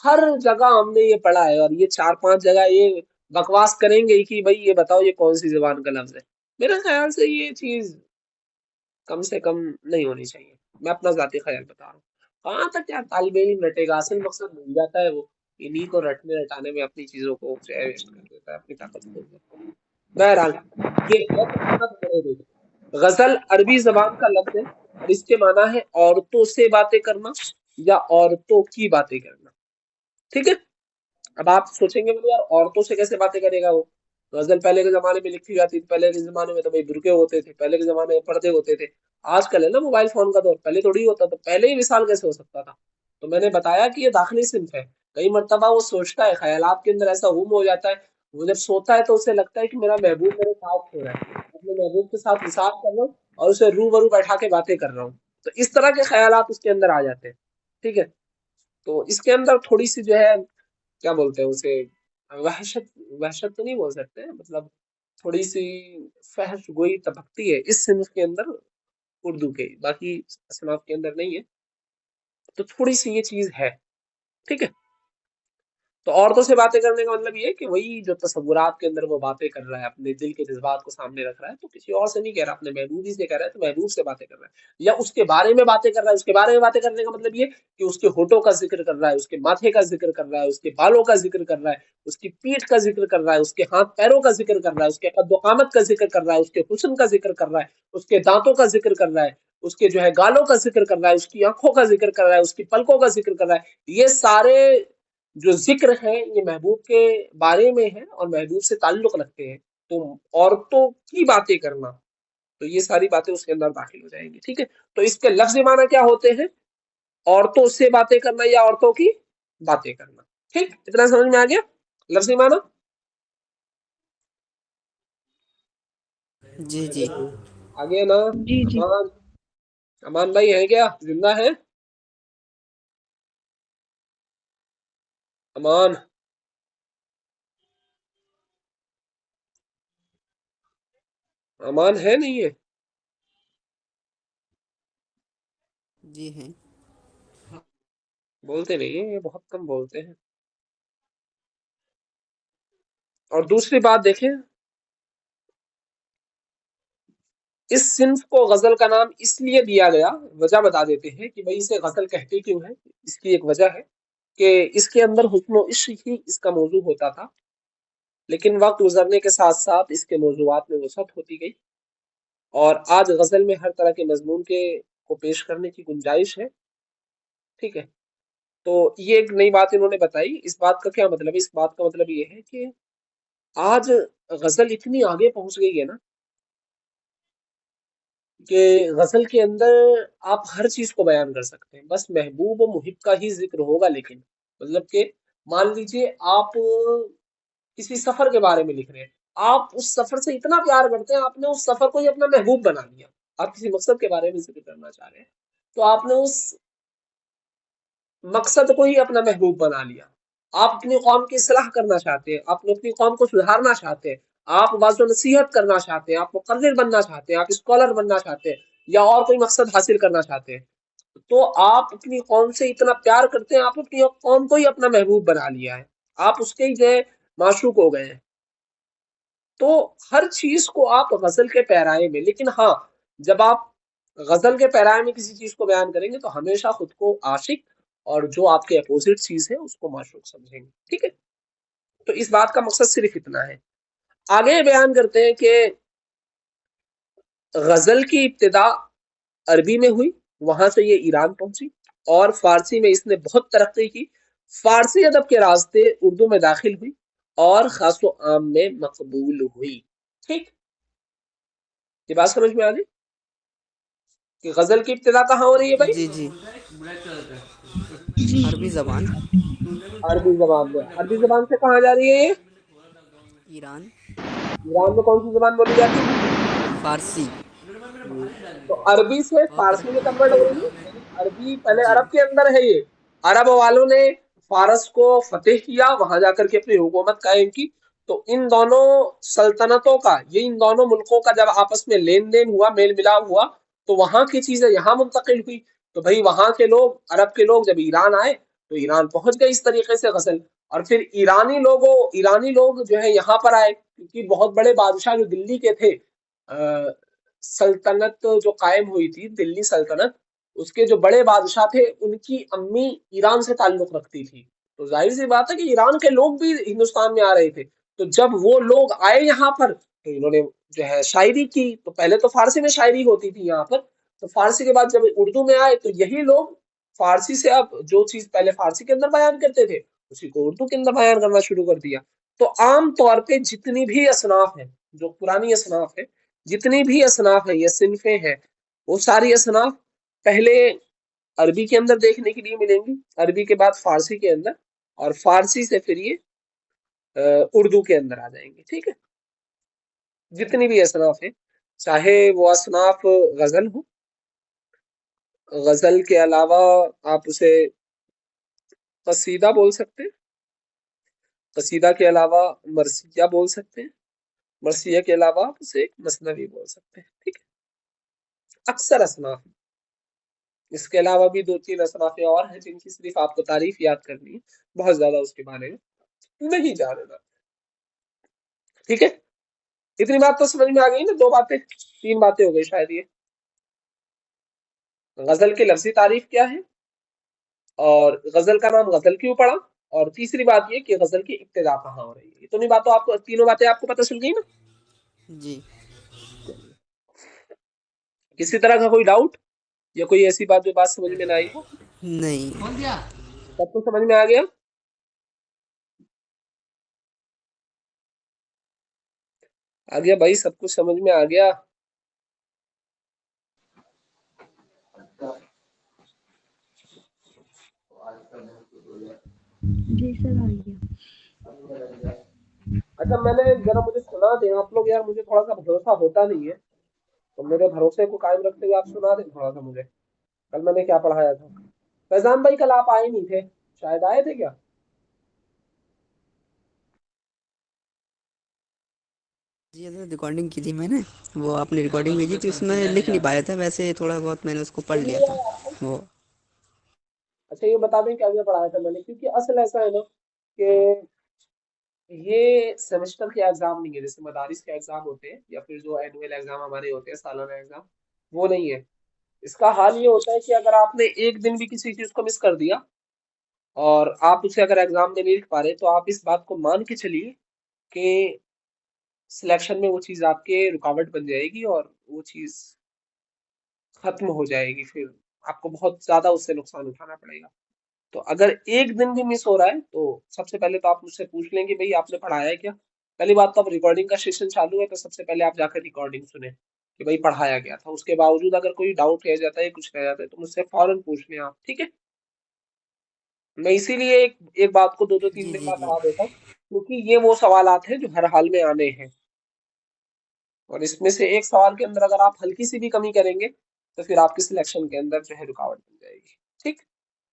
ہر جگہ ہم نے یہ پڑھا ہے، اور یہ 4-5 جگہ یہ بکواس کریں گے کہ بھائی یہ بتاؤ یہ کون سی زبان کا لفظ ہے. میرے خیال سے یہ چیز کم سے کم نہیں ہونی چاہیے. میں اپنا ذاتی خیال بتا رہا ہوں. کہاں تک کیا طالب علم رٹے گا، اصل مقصد بھول جاتا ہے وہ انہی کو رٹنے رٹانے میں اپنی چیزوں کو ویسٹ کر دیتا ہے، اپنی طاقت کھو دیتا ہے. بہرحال یہ ہے تو پڑھنا تو پڑے گا. غزل عربی زبان کا لفظ ہے اور اس کے معنی ہے عورتوں سے باتیں کرنا یا عورتوں کی باتیں کرنا. ٹھیک ہے؟ اب آپ سوچیں گے بولے یار عورتوں سے کیسے باتیں کرے گا وہ؟ غزل پہلے کے زمانے میں لکھی جاتی تھی، پہلے کے زمانے میں تو بھائی برقعے ہوتے تھے، پہلے کے زمانے میں پردے ہوتے تھے. آج کل ہے نا موبائل فون کا دور، پہلے تھوڑی ہوتا تھا. پہلے ہی وصال کیسے ہو سکتا تھا؟ تو میں نے بتایا کہ یہ داخلی صنف ہے. کئی مرتبہ وہ سوچتا ہے، خیالات کے اندر ایسا غم ہو جاتا ہے، وہ جب سوتا ہے تو اسے لگتا ہے کہ میرا محبوب میرے ساتھ ہو رہا ہے، اپنے محبوب کے ساتھ وصال کر رہا ہوں اور اسے روبرو بیٹھا کے باتیں کر رہا ہوں. تو اس طرح کے خیالات اس کے اندر آ جاتے ہیں. ٹھیک ہے؟ تو اس کے اندر تھوڑی سی جو ہے کیا بولتے ہیں اسے، وحشت تو نہیں بول سکتے، مطلب تھوڑی سی فحش گوئی تبکتی ہے اس صنف کے اندر اردو کے، باقی اصناف کے اندر نہیں ہے. تو تھوڑی سی یہ چیز ہے. ٹھیک ہے؟ تو عورتوں سے باتیں کرنے کا مطلب یہ ہے کہ وہی جو تصورات کے اندر وہ باتیں کر رہا ہے، اپنے دل کے جذبات کو سامنے رکھ رہا ہے، تو کسی اور سے نہیں کہہ رہا، اپنے محبوب ہی سے کہہ رہا ہے، تو محبوب سے باتیں کر رہا ہے یا اس کے بارے میں باتیں کر رہا ہے. اس کے بارے میں باتیں کرنے کا مطلب یہ کہ اس کے ہونٹوں کا ذکر کر رہا ہے، اس کے ماتھے کا ذکر کر رہا ہے، اس کے بالوں کا ذکر کر رہا ہے، اس کی پیٹھ کا ذکر کر رہا ہے، اس کے ہاتھ پیروں کا ذکر کر رہا ہے، اس کے قد و قامت کا ذکر کر رہا ہے، اس کے حسن کا ذکر کر رہا ہے، اس کے دانتوں کا ذکر کر رہا ہے، اس کے جو ہے گالوں کا ذکر کر رہا ہے، اس کی آنکھوں کا ذکر کر رہا ہے، اس کی پلکوں کا ذکر کر رہا ہے. یہ سارے جو ذکر ہیں یہ محبوب کے بارے میں ہیں اور محبوب سے تعلق رکھتے ہیں. تو عورتوں کی باتیں کرنا، تو یہ ساری باتیں اس کے اندر داخل ہو جائیں گی. ٹھیک ہے؟ تو اس کے لفظ معنی کیا ہوتے ہیں؟ عورتوں سے باتیں کرنا یا عورتوں کی باتیں کرنا. ٹھیک، اتنا سمجھ میں آ گیا لفظ معنی؟ جی جی آگے نا. جی جی. امان، امان بھائی ہیں کیا؟ زندہ ہے؟ امان، امان ہے نہیں ہے؟ جی ہیں. بولتے نہیں ہیں، یہ بہت کم بولتے ہیں. اور دوسری بات دیکھیں، اس صنف کو غزل کا نام اس لیے دیا گیا، وجہ بتا دیتے ہیں کہ بھئی اسے غزل کہتے کیوں ہیں. اس کی ایک وجہ ہے کہ اس کے اندر حسن و عشق ہی اس کا موضوع ہوتا تھا، لیکن وقت گزرنے کے ساتھ ساتھ اس کے موضوعات میں وسعت ہوتی گئی اور آج غزل میں ہر طرح کے مضمون کو پیش کرنے کی گنجائش ہے. ٹھیک ہے؟ تو یہ ایک نئی بات انہوں نے بتائی. اس بات کا کیا مطلب ہے؟ اس بات کا مطلب یہ ہے کہ آج غزل اتنی آگے پہنچ گئی ہے نا کہ غزل کے اندر آپ ہر چیز کو بیان کر سکتے ہیں، بس محبوب و محب کا ہی ذکر ہوگا. لیکن مطلب کہ مان لیجئے آپ کسی سفر کے بارے میں لکھ رہے ہیں، آپ اس سفر سے اتنا پیار کرتے ہیں، آپ نے اس سفر کو ہی اپنا محبوب بنا لیا. آپ کسی مقصد کے بارے میں ذکر کرنا چاہ رہے ہیں تو آپ نے اس مقصد کو ہی اپنا محبوب بنا لیا. آپ اپنی قوم کی اصلاح کرنا چاہتے ہیں، آپ اپنی قوم کو سدھارنا چاہتے ہیں، آپ واضح نصیحت کرنا چاہتے ہیں، آپ مقرر بننا چاہتے ہیں، آپ اسکالر بننا چاہتے ہیں یا اور کوئی مقصد حاصل کرنا چاہتے ہیں، تو آپ اپنی قوم سے اتنا پیار کرتے ہیں، آپ اپنی قوم کو ہی اپنا محبوب بنا لیا ہے، آپ اس کے ہی جو ہے معشوق ہو گئے ہیں. تو ہر چیز کو آپ غزل کے پیرائے میں، لیکن ہاں جب آپ غزل کے پیرائے میں کسی چیز کو بیان کریں گے تو ہمیشہ خود کو عاشق اور جو آپ کے اپوزٹ چیز ہے اس کو معشوق سمجھیں گے. ٹھیک ہے؟ تو اس بات کا مقصد صرف اتنا ہے. آگے بیان کرتے ہیں کہ غزل کی ابتدا عربی میں ہوئی، وہاں سے یہ ایران پہنچی اور فارسی میں اس نے بہت ترقی کی. فارسی ادب کے راستے اردو میں داخل ہوئی اور خاص و عام میں مقبول ہوئی. ٹھیک، یہ بات سمجھ میں آ گئی؟ کہ غزل کی ابتدا کہاں ہو رہی ہے بھائی؟ جی جی، جی عربی زبان، عربی زبان میں. عربی زبان سے کہاں جا رہی ہے یہ؟ ایران، ایران میں کون سی زبان بولی جاتی ہے؟ فارسی. تو عربی سے بہت فارسی میں کنورٹ ہو رہی ہے. یعنی عربی پہلے جی عرب کے اندر ہے یہ. عرب والوں نے فارس کو فتح کیا، وہاں جا کر کے اپنی حکومت قائم کی. تو ان دونوں سلطنتوں کا، یہ ان دونوں ملکوں کا جب آپس میں لین دین ہوا، میل ملاپ ہوا، تو وہاں کی چیزیں یہاں منتقل ہوئی. تو بھئی وہاں کے لوگ، عرب کے لوگ جب ایران آئے تو ایران پہنچ گئے اس طریقے سے غزل. اور پھر ایرانی لوگ جو ہے یہاں پر آئے، کیونکہ بہت بڑے بادشاہ جو دلی کے تھے، سلطنت جو قائم ہوئی تھی دلی سلطنت، اس کے جو بڑے بادشاہ تھے ان کی امی ایران سے تعلق رکھتی تھی. تو ظاہر سی بات ہے کہ ایران کے لوگ بھی ہندوستان میں آ رہے تھے. تو جب وہ لوگ آئے یہاں پر تو انہوں نے جو ہے شاعری کی. تو پہلے تو فارسی میں شاعری ہوتی تھی یہاں پر، تو فارسی کے بعد جب اردو میں آئے تو یہی لوگ فارسی سے اب جو چیز پہلے فارسی کے اندر بیان کرتے تھے اسی کو اردو کے اندر بیان کرنا شروع کر دیا. تو عام طور پہ جتنی بھی اصناف ہیں، جو پرانی اصناف ہیں، جتنی بھی اصناف ہیں، یہ صنفیں ہیں، وہ ساری اصناف پہلے عربی کے اندر دیکھنے کے لیے ملیں گی، عربی کے بعد فارسی کے اندر، اور فارسی سے پھر یہ اردو کے اندر آ جائیں گے. ٹھیک ہے؟ جتنی بھی اصناف ہیں، چاہے وہ اصناف غزل ہو، غزل کے علاوہ آپ اسے قصیدہ بول سکتے ہیں، قصیدہ کے علاوہ مرثیہ بول سکتے ہیں، مرثیہ کے علاوہ آپ اسے مثنوی بول سکتے ہیں. ٹھیک ہے؟ اکثر اصناف. اس کے علاوہ بھی 2-3 اصناف اور ہیں جن کی صرف آپ کو تعریف یاد کرنی ہے، بہت زیادہ اس کے بارے میں نہیں جاننا. ٹھیک ہے؟ اتنی بات تو سمجھ میں آ گئی نا؟ 2 باتیں، 3 باتیں ہو گئی شاید. یہ غزل کی لفظی تعریف کیا ہے، اور غزل کا نام غزل کیوں پڑا، اور تیسری بات یہ کہ غزل کی ابتدا کہاں ہو رہی ہے. یہ تو نہیں باتوں آپ کو، تینوں باتیں آپ کو پتہ چل گئی نا؟ جی. کسی طرح کا کوئی ڈاؤٹ یا کوئی ایسی بات جو بات سمجھ میں نہ آئی ہو؟ نہیں. سب کو سمجھ میں آ گیا؟ آ گیا بھائی، سب کچھ سمجھ میں آ گیا؟ جی سر آ گیا. اچھا میں نے ذرا مجھے سنا دیں آپ لوگ، یار مجھے تھوڑا سا بھروسہ ہوتا نہیں ہے، تو میرے بھروسے کو قائم رکھتے ہوئے آپ سنا دیں تھوڑا سا مجھے، کل میں نے کیا پڑھایا تھا. فیضان بھائی کل آپ آئے نہیں تھے، شاید آئے تھے کیا؟ جی ریکارڈنگ کی تھی میں نے، وہ آپ نے ریکارڈنگ بھیجی تھی، اس میں لکھ نہیں پایا تھا، ویسے تھوڑا بہت میں نے اس کو پڑھ تو لیا نہیں تھا. آئے آپ کو؟ وہ اچھا یہ بتا دیں کیا کیا پڑھایا تھا میں نے، کیونکہ اصل ایسا ہے نا کہ یہ سیمسٹر کے ایگزام نہیں ہے جیسے مدارس کے ایگزام ہوتے ہیں یا پھر جو اینوئل ایگزام ہمارے ہوتے ہیں، سالانہ ایگزام، وہ نہیں ہے. اس کا حال یہ ہوتا ہے کہ اگر آپ نے ایک دن بھی کسی چیز کو مس کر دیا اور آپ اسے اگر ایگزام میں نہیں لکھ پا رہے تو آپ اس بات کو مان کے چلیے کہ سلیکشن میں وہ چیز آپ کے رکاوٹ بن جائے گی اور وہ چیز ختم ہو جائے گی، پھر آپ کو بہت زیادہ اس سے نقصان اٹھانا پڑے گا. تو اگر ایک دن بھی مس ہو رہا ہے تو سب سے پہلے تو آپ مجھ سے پوچھ لیں گے بھئی آپ نے پڑھایا ہے کیا. پہلی بات تو اب ریکارڈنگ کا سیشن چالو ہے تو سب سے پہلے آپ جا کر ریکارڈنگ سنیں کہ بھئی پڑھایا گیا تھا. اس کے باوجود اگر کوئی ڈاؤٹ رہ جاتا ہے، کچھ رہ جاتا ہے تو مجھ سے فوراً پوچھ لیں آپ. ٹھیک ہے؟ میں اسی لیے ایک بات کو 2-3 جی دن جی بعد جی. پڑھا دیتا ہوں، کیونکہ یہ وہ سوالات ہیں جو ہر حال میں آنے ہیں، اور اس میں سے ایک سوال کے اندر اگر آپ ہلکی سی بھی کمی کریں گے تو پھر آپ کی سلیکشن کے اندر جو ہے رکاوٹ بن جائے گی. ٹھیک؟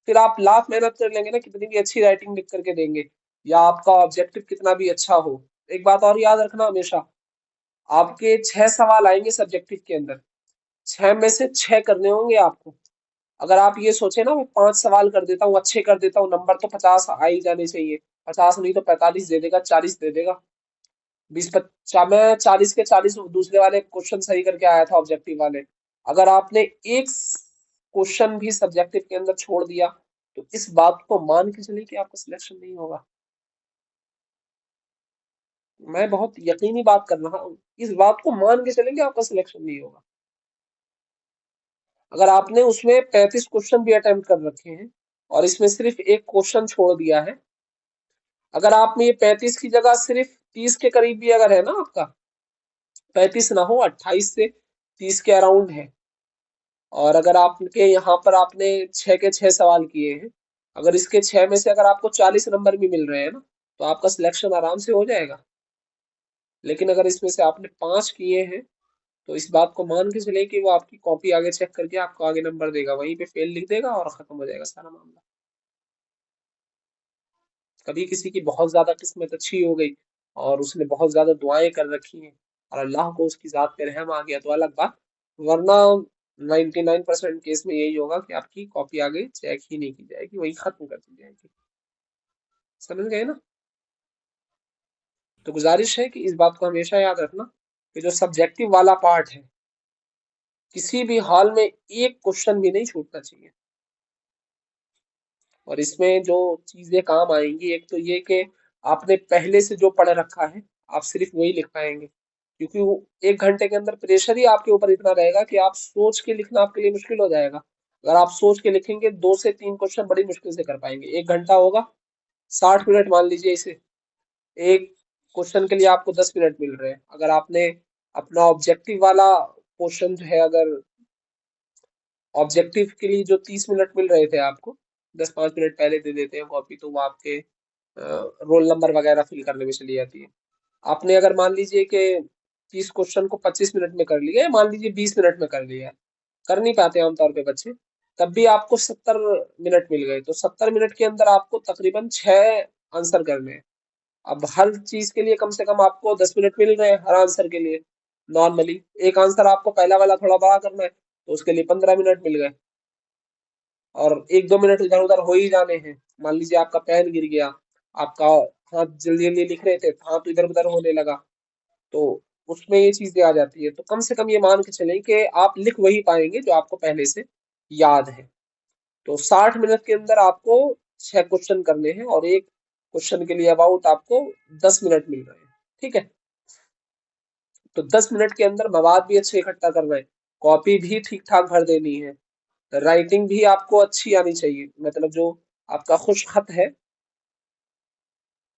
پھر آپ لاکھ محنت کر لیں گے نا، کتنی بھی اچھی رائٹنگ لکھ کر کے دیں گے یا آپ کا آبجیکٹو کتنا بھی اچھا ہو، ایک بات اور یاد رکھنا ہمیشہ، آپ کے 6 سوال آئیں گے سبجیکٹو کے اندر، 6 میں سے 6 کرنے ہوں گے آپ کو. اگر آپ یہ سوچیں نا میں 5 سوال کر دیتا ہوں، اچھے کر دیتا ہوں، نمبر تو 50 آ ہی جانے چاہیے، 50 نہیں تو 45 دے دے گا، 40 دے دے گا، 20 میں 40 کے 40 دوسرے والے کوشچن صحیح کر کے آیا تھا آبجیکٹو والے. اگر آپ نے ایک کوشچن بھی سبجیکٹو کے اندر چھوڑ دیا تو اس بات کو مان کے چلیے کہ آپ کا سلیکشن نہیں ہوگا. میں بہت یقینی بات کر رہا ہوں، اس بات کو مان کے چلیں کہ آپ کا سلیکشن نہیں ہوگا. اگر آپ نے اس میں 35 کوشچن بھی اٹیمپٹ کر رکھے ہیں اور اس میں صرف ایک کوشچن چھوڑ دیا ہے، اگر آپ میں یہ 35 کی جگہ صرف 30 کے قریب بھی اگر ہے نا، آپ کا 35 نہ ہو، 28 سے 30 کے اراؤنڈ ہے، اور اگر آپ کے یہاں پر آپ نے 6 کے 6 سوال کیے ہیں، اگر اس کے 6 میں سے اگر آپ کو 40 نمبر بھی مل رہے ہیں نا تو آپ کا سلیکشن آرام سے ہو جائے گا. لیکن اگر اس میں سے آپ نے 5 کیے ہیں تو اس بات کو مان کے چلے کہ وہ آپ کی کاپی آگے چیک کر کے آپ کو آگے نمبر دے گا، وہیں پہ فیل لکھ دے گا اور ختم ہو جائے گا سارا معاملہ. کبھی کسی کی بہت زیادہ قسمت اچھی ہو گئی اور اس نے بہت زیادہ دعائیں کر رکھی ہیں اور اللہ کو اس کی ذات پہ رحم آ گیا تو الگ بات، ورنہ 99% کیس میں یہی ہوگا کہ آپ کی کاپی آگے چیک ہی نہیں کی جائے گی، وہی ختم کر دی جائے گی. سمجھ گئے نا؟ تو گزارش ہے کہ اس بات کو ہمیشہ یاد رکھنا کہ جو سبجیکٹو والا پارٹ ہے کسی بھی حال میں ایک کوشچن بھی نہیں چھوٹنا چاہیے. اور اس میں جو چیزیں کام آئیں گی، ایک تو یہ کہ آپ نے پہلے سے جو پڑھ رکھا ہے آپ صرف وہی لکھ پائیں گے، کیونکہ وہ 1 گھنٹے کے اندر پریشر ہی آپ کے اوپر اتنا رہے گا کہ آپ سوچ کے لکھنا آپ کے لیے مشکل ہو جائے گا. اگر آپ سوچ کے لکھیں گے 2 سے 3 کوشچن بڑی مشکل سے کر پائیں گے. 1 گھنٹہ ہوگا، 60 منٹ مان لیجیے اسے، ایک کوشچن کے لیے آپ کو 10 منٹ مل رہے ہیں. اگر آپ نے اپنا آبجیکٹو والا پورشن جو ہے، اگر آبجیکٹو کے لیے جو 30 منٹ مل رہے تھے آپ کو، 5 منٹ پہلے دے دیتے ہیں کاپی تو وہ آپ کے رول نمبر وغیرہ فل کرنے میں چلی جاتی ہے. آپ نے اگر مان لیجئے کہ 30 کوشچن کو 25 منٹ میں کر لیا ہے، مان لیجئے 20 منٹ میں کر لیا ہے، کر نہیں پاتے عام طور پہ بچے، تب بھی آپ کو 70 منٹ مل گئے تو 70 منٹ کے اندر آپ کو تقریباً 6 آنسر کرنے ہیں. اب ہر چیز کے لیے کم سے کم آپ کو 10 منٹ مل رہے ہیں ہر آنسر کے لیے. نارملی ایک آنسر آپ کو پہلا والا تھوڑا بڑا کرنا ہے تو اس کے لیے 15 منٹ مل گئے، اور 1-2 منٹ ادھر ادھر ہو ہی جانے ہیں. مان لیجیے آپ کا پین گر گیا، آپ کا ہاتھ جلدی جلدی لکھ رہے تھے، ہاتھ ادھر ادھر ہونے لگا، تو اس میں یہ چیزیں آ جاتی ہے. تو کم سے کم یہ مان کے چلیں کہ آپ لکھ وہی پائیں گے جو آپ کو پہلے سے یاد ہے. تو 60 منٹ کے اندر آپ کو 6 کوشچن کرنے ہیں اور ایک کوشچن کے لیے اباؤٹ آپ کو 10 منٹ مل رہے ہیں. ٹھیک ہے، تو 10 منٹ کے اندر مواد بھی اچھے اکٹھا کرنا ہے، کاپی بھی ٹھیک ٹھاک بھر دینی ہے، رائٹنگ بھی آپ کو اچھی آنی چاہیے، مطلب جو آپ کا خوش خط ہے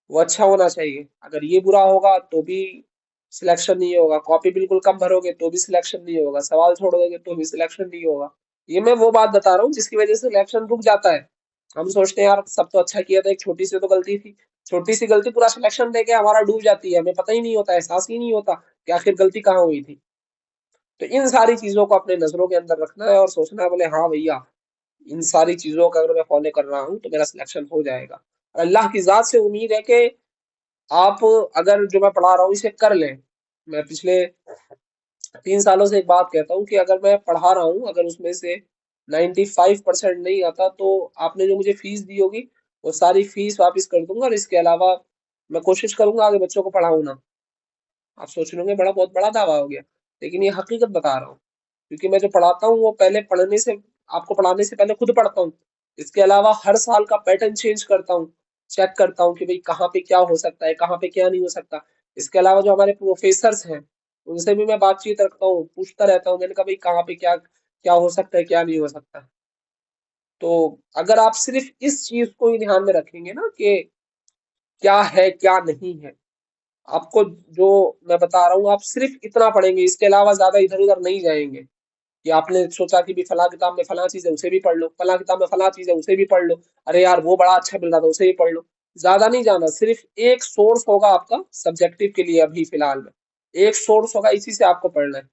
وہ اچھا ہونا چاہیے. اگر یہ برا ہوگا تو بھی سلیکشن نہیں ہوگا، کاپی بالکل کم بھرو گے تو بھی سلیکشن نہیں ہوگا، سوال چھوڑ دو گے تو بھی سلیکشن نہیں ہوگا. یہ میں وہ بات بتا رہا ہوں جس کی وجہ سے سلیکشن رک جاتا ہے. ہم سوچتے ہیں یار سب تو اچھا کیا تھا، ایک چھوٹی سی تو غلطی تھی، چھوٹی سی غلطی پورا سلیکشن دے کے ہمارا ڈوب جاتی ہے، ہمیں پتہ ہی نہیں ہوتا، احساس ہی نہیں ہوتا کہ آخر غلطی کہاں ہوئی تھی. تو ان ساری چیزوں کو اپنے نظروں کے اندر رکھنا ہے اور سوچنا ہے بولے ہاں بھیا ان ساری چیزوں کا اگر میں فالو کر رہا ہوں تو میرا سلیکشن ہو جائے گا. اللہ کی ذات سے امید ہے کہ آپ اگر جو میں پڑھا رہا ہوں اسے کر لیں. میں پچھلے 3 سالوں سے ایک بات کہتا ہوں کہ اگر میں پڑھا رہا ہوں، اگر اس میں سے 95% نہیں آتا تو آپ نے جو مجھے فیس دی ہوگی وہ ساری فیس واپس کر دوں گا، اور اس کے علاوہ میں کوشش کروں گا آگے بچوں کو پڑھاؤں نا. آپ سوچ رہے ہوں گے بڑا بہت بڑا دعویٰ ہو گیا، لیکن یہ حقیقت بتا رہا ہوں، کیونکہ میں جو پڑھاتا ہوں وہ پہلے پڑھنے سے، آپ کو پڑھانے سے پہلے خود پڑھتا ہوں. اس کے علاوہ ہر سال کا پیٹرن چینج کرتا ہوں، چیک کرتا ہوں کہ بھئی کہاں پہ کیا ہو سکتا ہے، کہاں پہ کیا نہیں ہو سکتا. اس کے علاوہ جو ہمارے پروفیسرز ہیں ان سے بھی میں بات چیت رکھتا ہوں، پوچھتا رہتا ہوں، میں نے کہا بھئی کہاں پہ کیا کیا ہو سکتا ہے کیا نہیں ہو سکتا. تو اگر آپ صرف اس چیز کو ہی دھیان میں رکھیں گے نا کہ کیا ہے کیا نہیں ہے، آپ کو جو میں بتا رہا ہوں آپ صرف اتنا پڑھیں گے، اس کے علاوہ زیادہ ادھر ادھر نہیں جائیں گے کہ آپ نے سوچا کہ بھی فلاں کتاب میں فلاں چیز ہے اسے بھی پڑھ لو، فلاں کتاب میں فلاں چیز ہے اسے بھی پڑھ لو، ارے یار وہ بڑا اچھا مل رہا تھا اسے بھی پڑھ لو. زیادہ نہیں جانا، صرف ایک سورس ہوگا آپ کا سبجیکٹو کے لیے ابھی فی الحال میں، ایک سورس ہوگا، اسی سے آپ کو پڑھنا ہے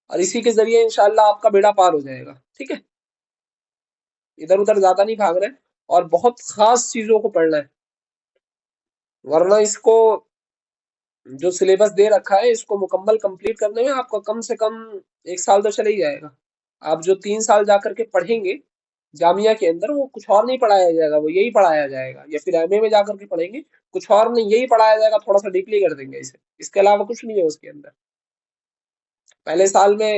اور اسی کے ذریعے انشاءاللہ آپ کا بیڑا پار ہو جائے گا. ٹھیک ہے، ادھر ادھر زیادہ نہیں بھاگ رہے اور بہت خاص چیزوں کو پڑھنا ہے، ورنہ اس کو جو سلیبس دے رکھا ہے اس کو مکمل کمپلیٹ کرنے میں آپ کو کم سے کم 1 سال تو چلے ہی جائے گا. آپ جو 3 سال جا کر کے پڑھیں گے جامعہ کے اندر وہ کچھ اور نہیں پڑھایا جائے گا، وہ یہی پڑھایا جائے گا، یا پھر ایم اے میں جا کر کے پڑھیں گے کچھ اور نہیں، یہی پڑھایا جائے گا، تھوڑا سا ڈیپلی کر دیں گے اسے، اس کے علاوہ کچھ نہیں ہے اس کے اندر. پہلے سال میں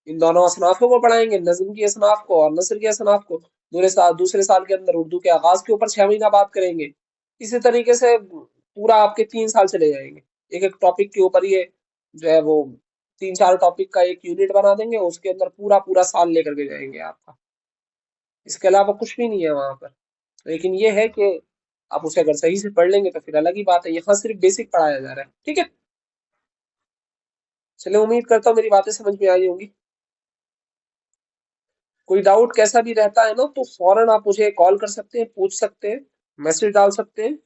ان دونوں اصنافوں کو پڑھائیں گے، نظم کی اصناف کو اور نثر کی اصناف کو. دوسرے سال کے اندر اردو کے آغاز کے اوپر 6 مہینہ بات کریں گے. اسی طریقے سے پورا آپ کے 3 سال چلے جائیں گے، ایک ایک ٹاپک کے اوپر یہ جو ہے وہ 3-4 ٹاپک کا ایک یونٹ بنا دیں گے، اس کے اندر پورا پورا سال لے کر کے جائیں گے آپ کا. اس کے علاوہ کچھ بھی نہیں ہے وہاں پر. لیکن یہ ہے کہ آپ اسے اگر صحیح سے پڑھ لیں گے تو پھر الگ ہی بات ہے، یہاں صرف بیسک پڑھایا جا رہا ہے. ٹھیک ہے، چلے امید کرتا ہوں میری باتیں سمجھ میں آئی ہوں گی. कोई डाउट कैसा भी रहता है ना, तो फौरन आप मुझे कॉल कर सकते हैं, पूछ सकते हैं, मैसेज डाल सकते हैं।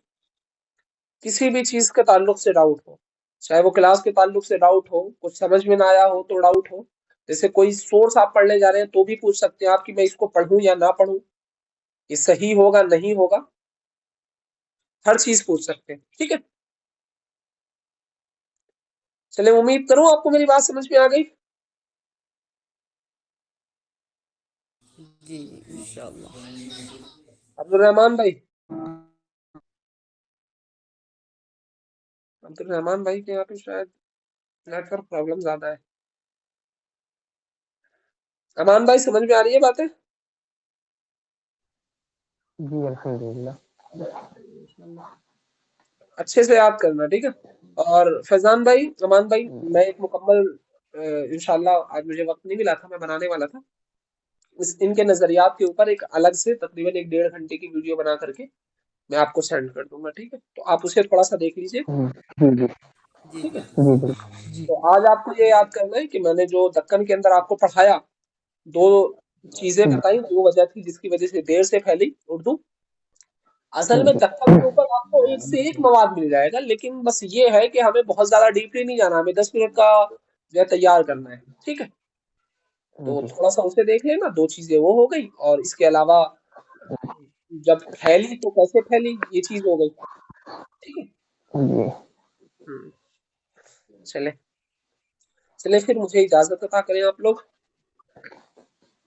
किसी भी चीज के ताल्लुक से डाउट हो, चाहे वो क्लास के ताल्लुक से डाउट हो, कुछ समझ में ना आया हो तो डाउट हो, जैसे कोई सोर्स आप पढ़ने जा रहे हैं तो भी पूछ सकते हैं आप कि मैं इसको पढ़ूं या ना पढ़ूं, ये सही होगा नहीं होगा, हर चीज पूछ सकते हैं। ठीक है, चलिए उम्मीद करूं आपको मेरी बात समझ में आ गई। जी इंशाल्लाह। अब्दुल रहमान भाई, अब्दुल रहमान भाई के यहाँ पे शायद नेटवर्क प्रॉब्लम ज्यादा है। अमान भाई समझ में आ रही है बातें? जी अल्हम्दुलिल्लाह। अच्छे से याद करना, ठीक है। और फैजान भाई, अमान भाई, मैं एक मुकम्मल इंशाल्लाह आज मुझे वक्त नहीं मिला था, मैं बनाने वाला था इनके नजरियात के ऊपर एक अलग से तकरीबन 1-1.5 घंटे की वीडियो बना करके मैं आपको सेंड कर दूंगा। ठीक है, तो आप उसे थोड़ा सा देख लीजिए। जी जी जी ठीक है, जी बिल्कुल। जी तो आज आपको ये याद करना है कि मैंने जो दक्कन के अंदर आपको पढ़ाया, दो चीजें बताई, दो वजह थी जिसकी वजह से देर से फैली उर्दू। असल में दक्कन के ऊपर आपको एक से एक मवाद मिल जाएगा, लेकिन बस ये है कि हमें बहुत ज्यादा डीपली नहीं जाना, हमें 10 मिनट का जो है तैयार करना है। ठीक है, तो जी थोड़ा सा उसे देख लेना, दो चीजें वो हो गई, और इसके अलावा जब फैली तो कैसे फैली, ये चीज हो गई। ठीक है। जी हम्म, चले चले फिर मुझे इजाजत अता करें आप लोग,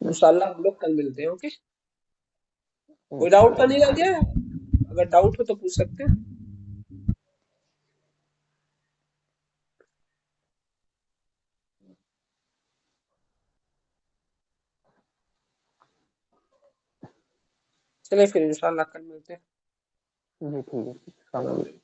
इंशाल्लाह हम लोग कल मिलते हैं। ओके, कोई डाउट तो नहीं रह गया है? अगर डाउट हो तो पूछ सकते हैं। चले फिर इंशाल्लाह कल मिलते हैं। जी ठीक है।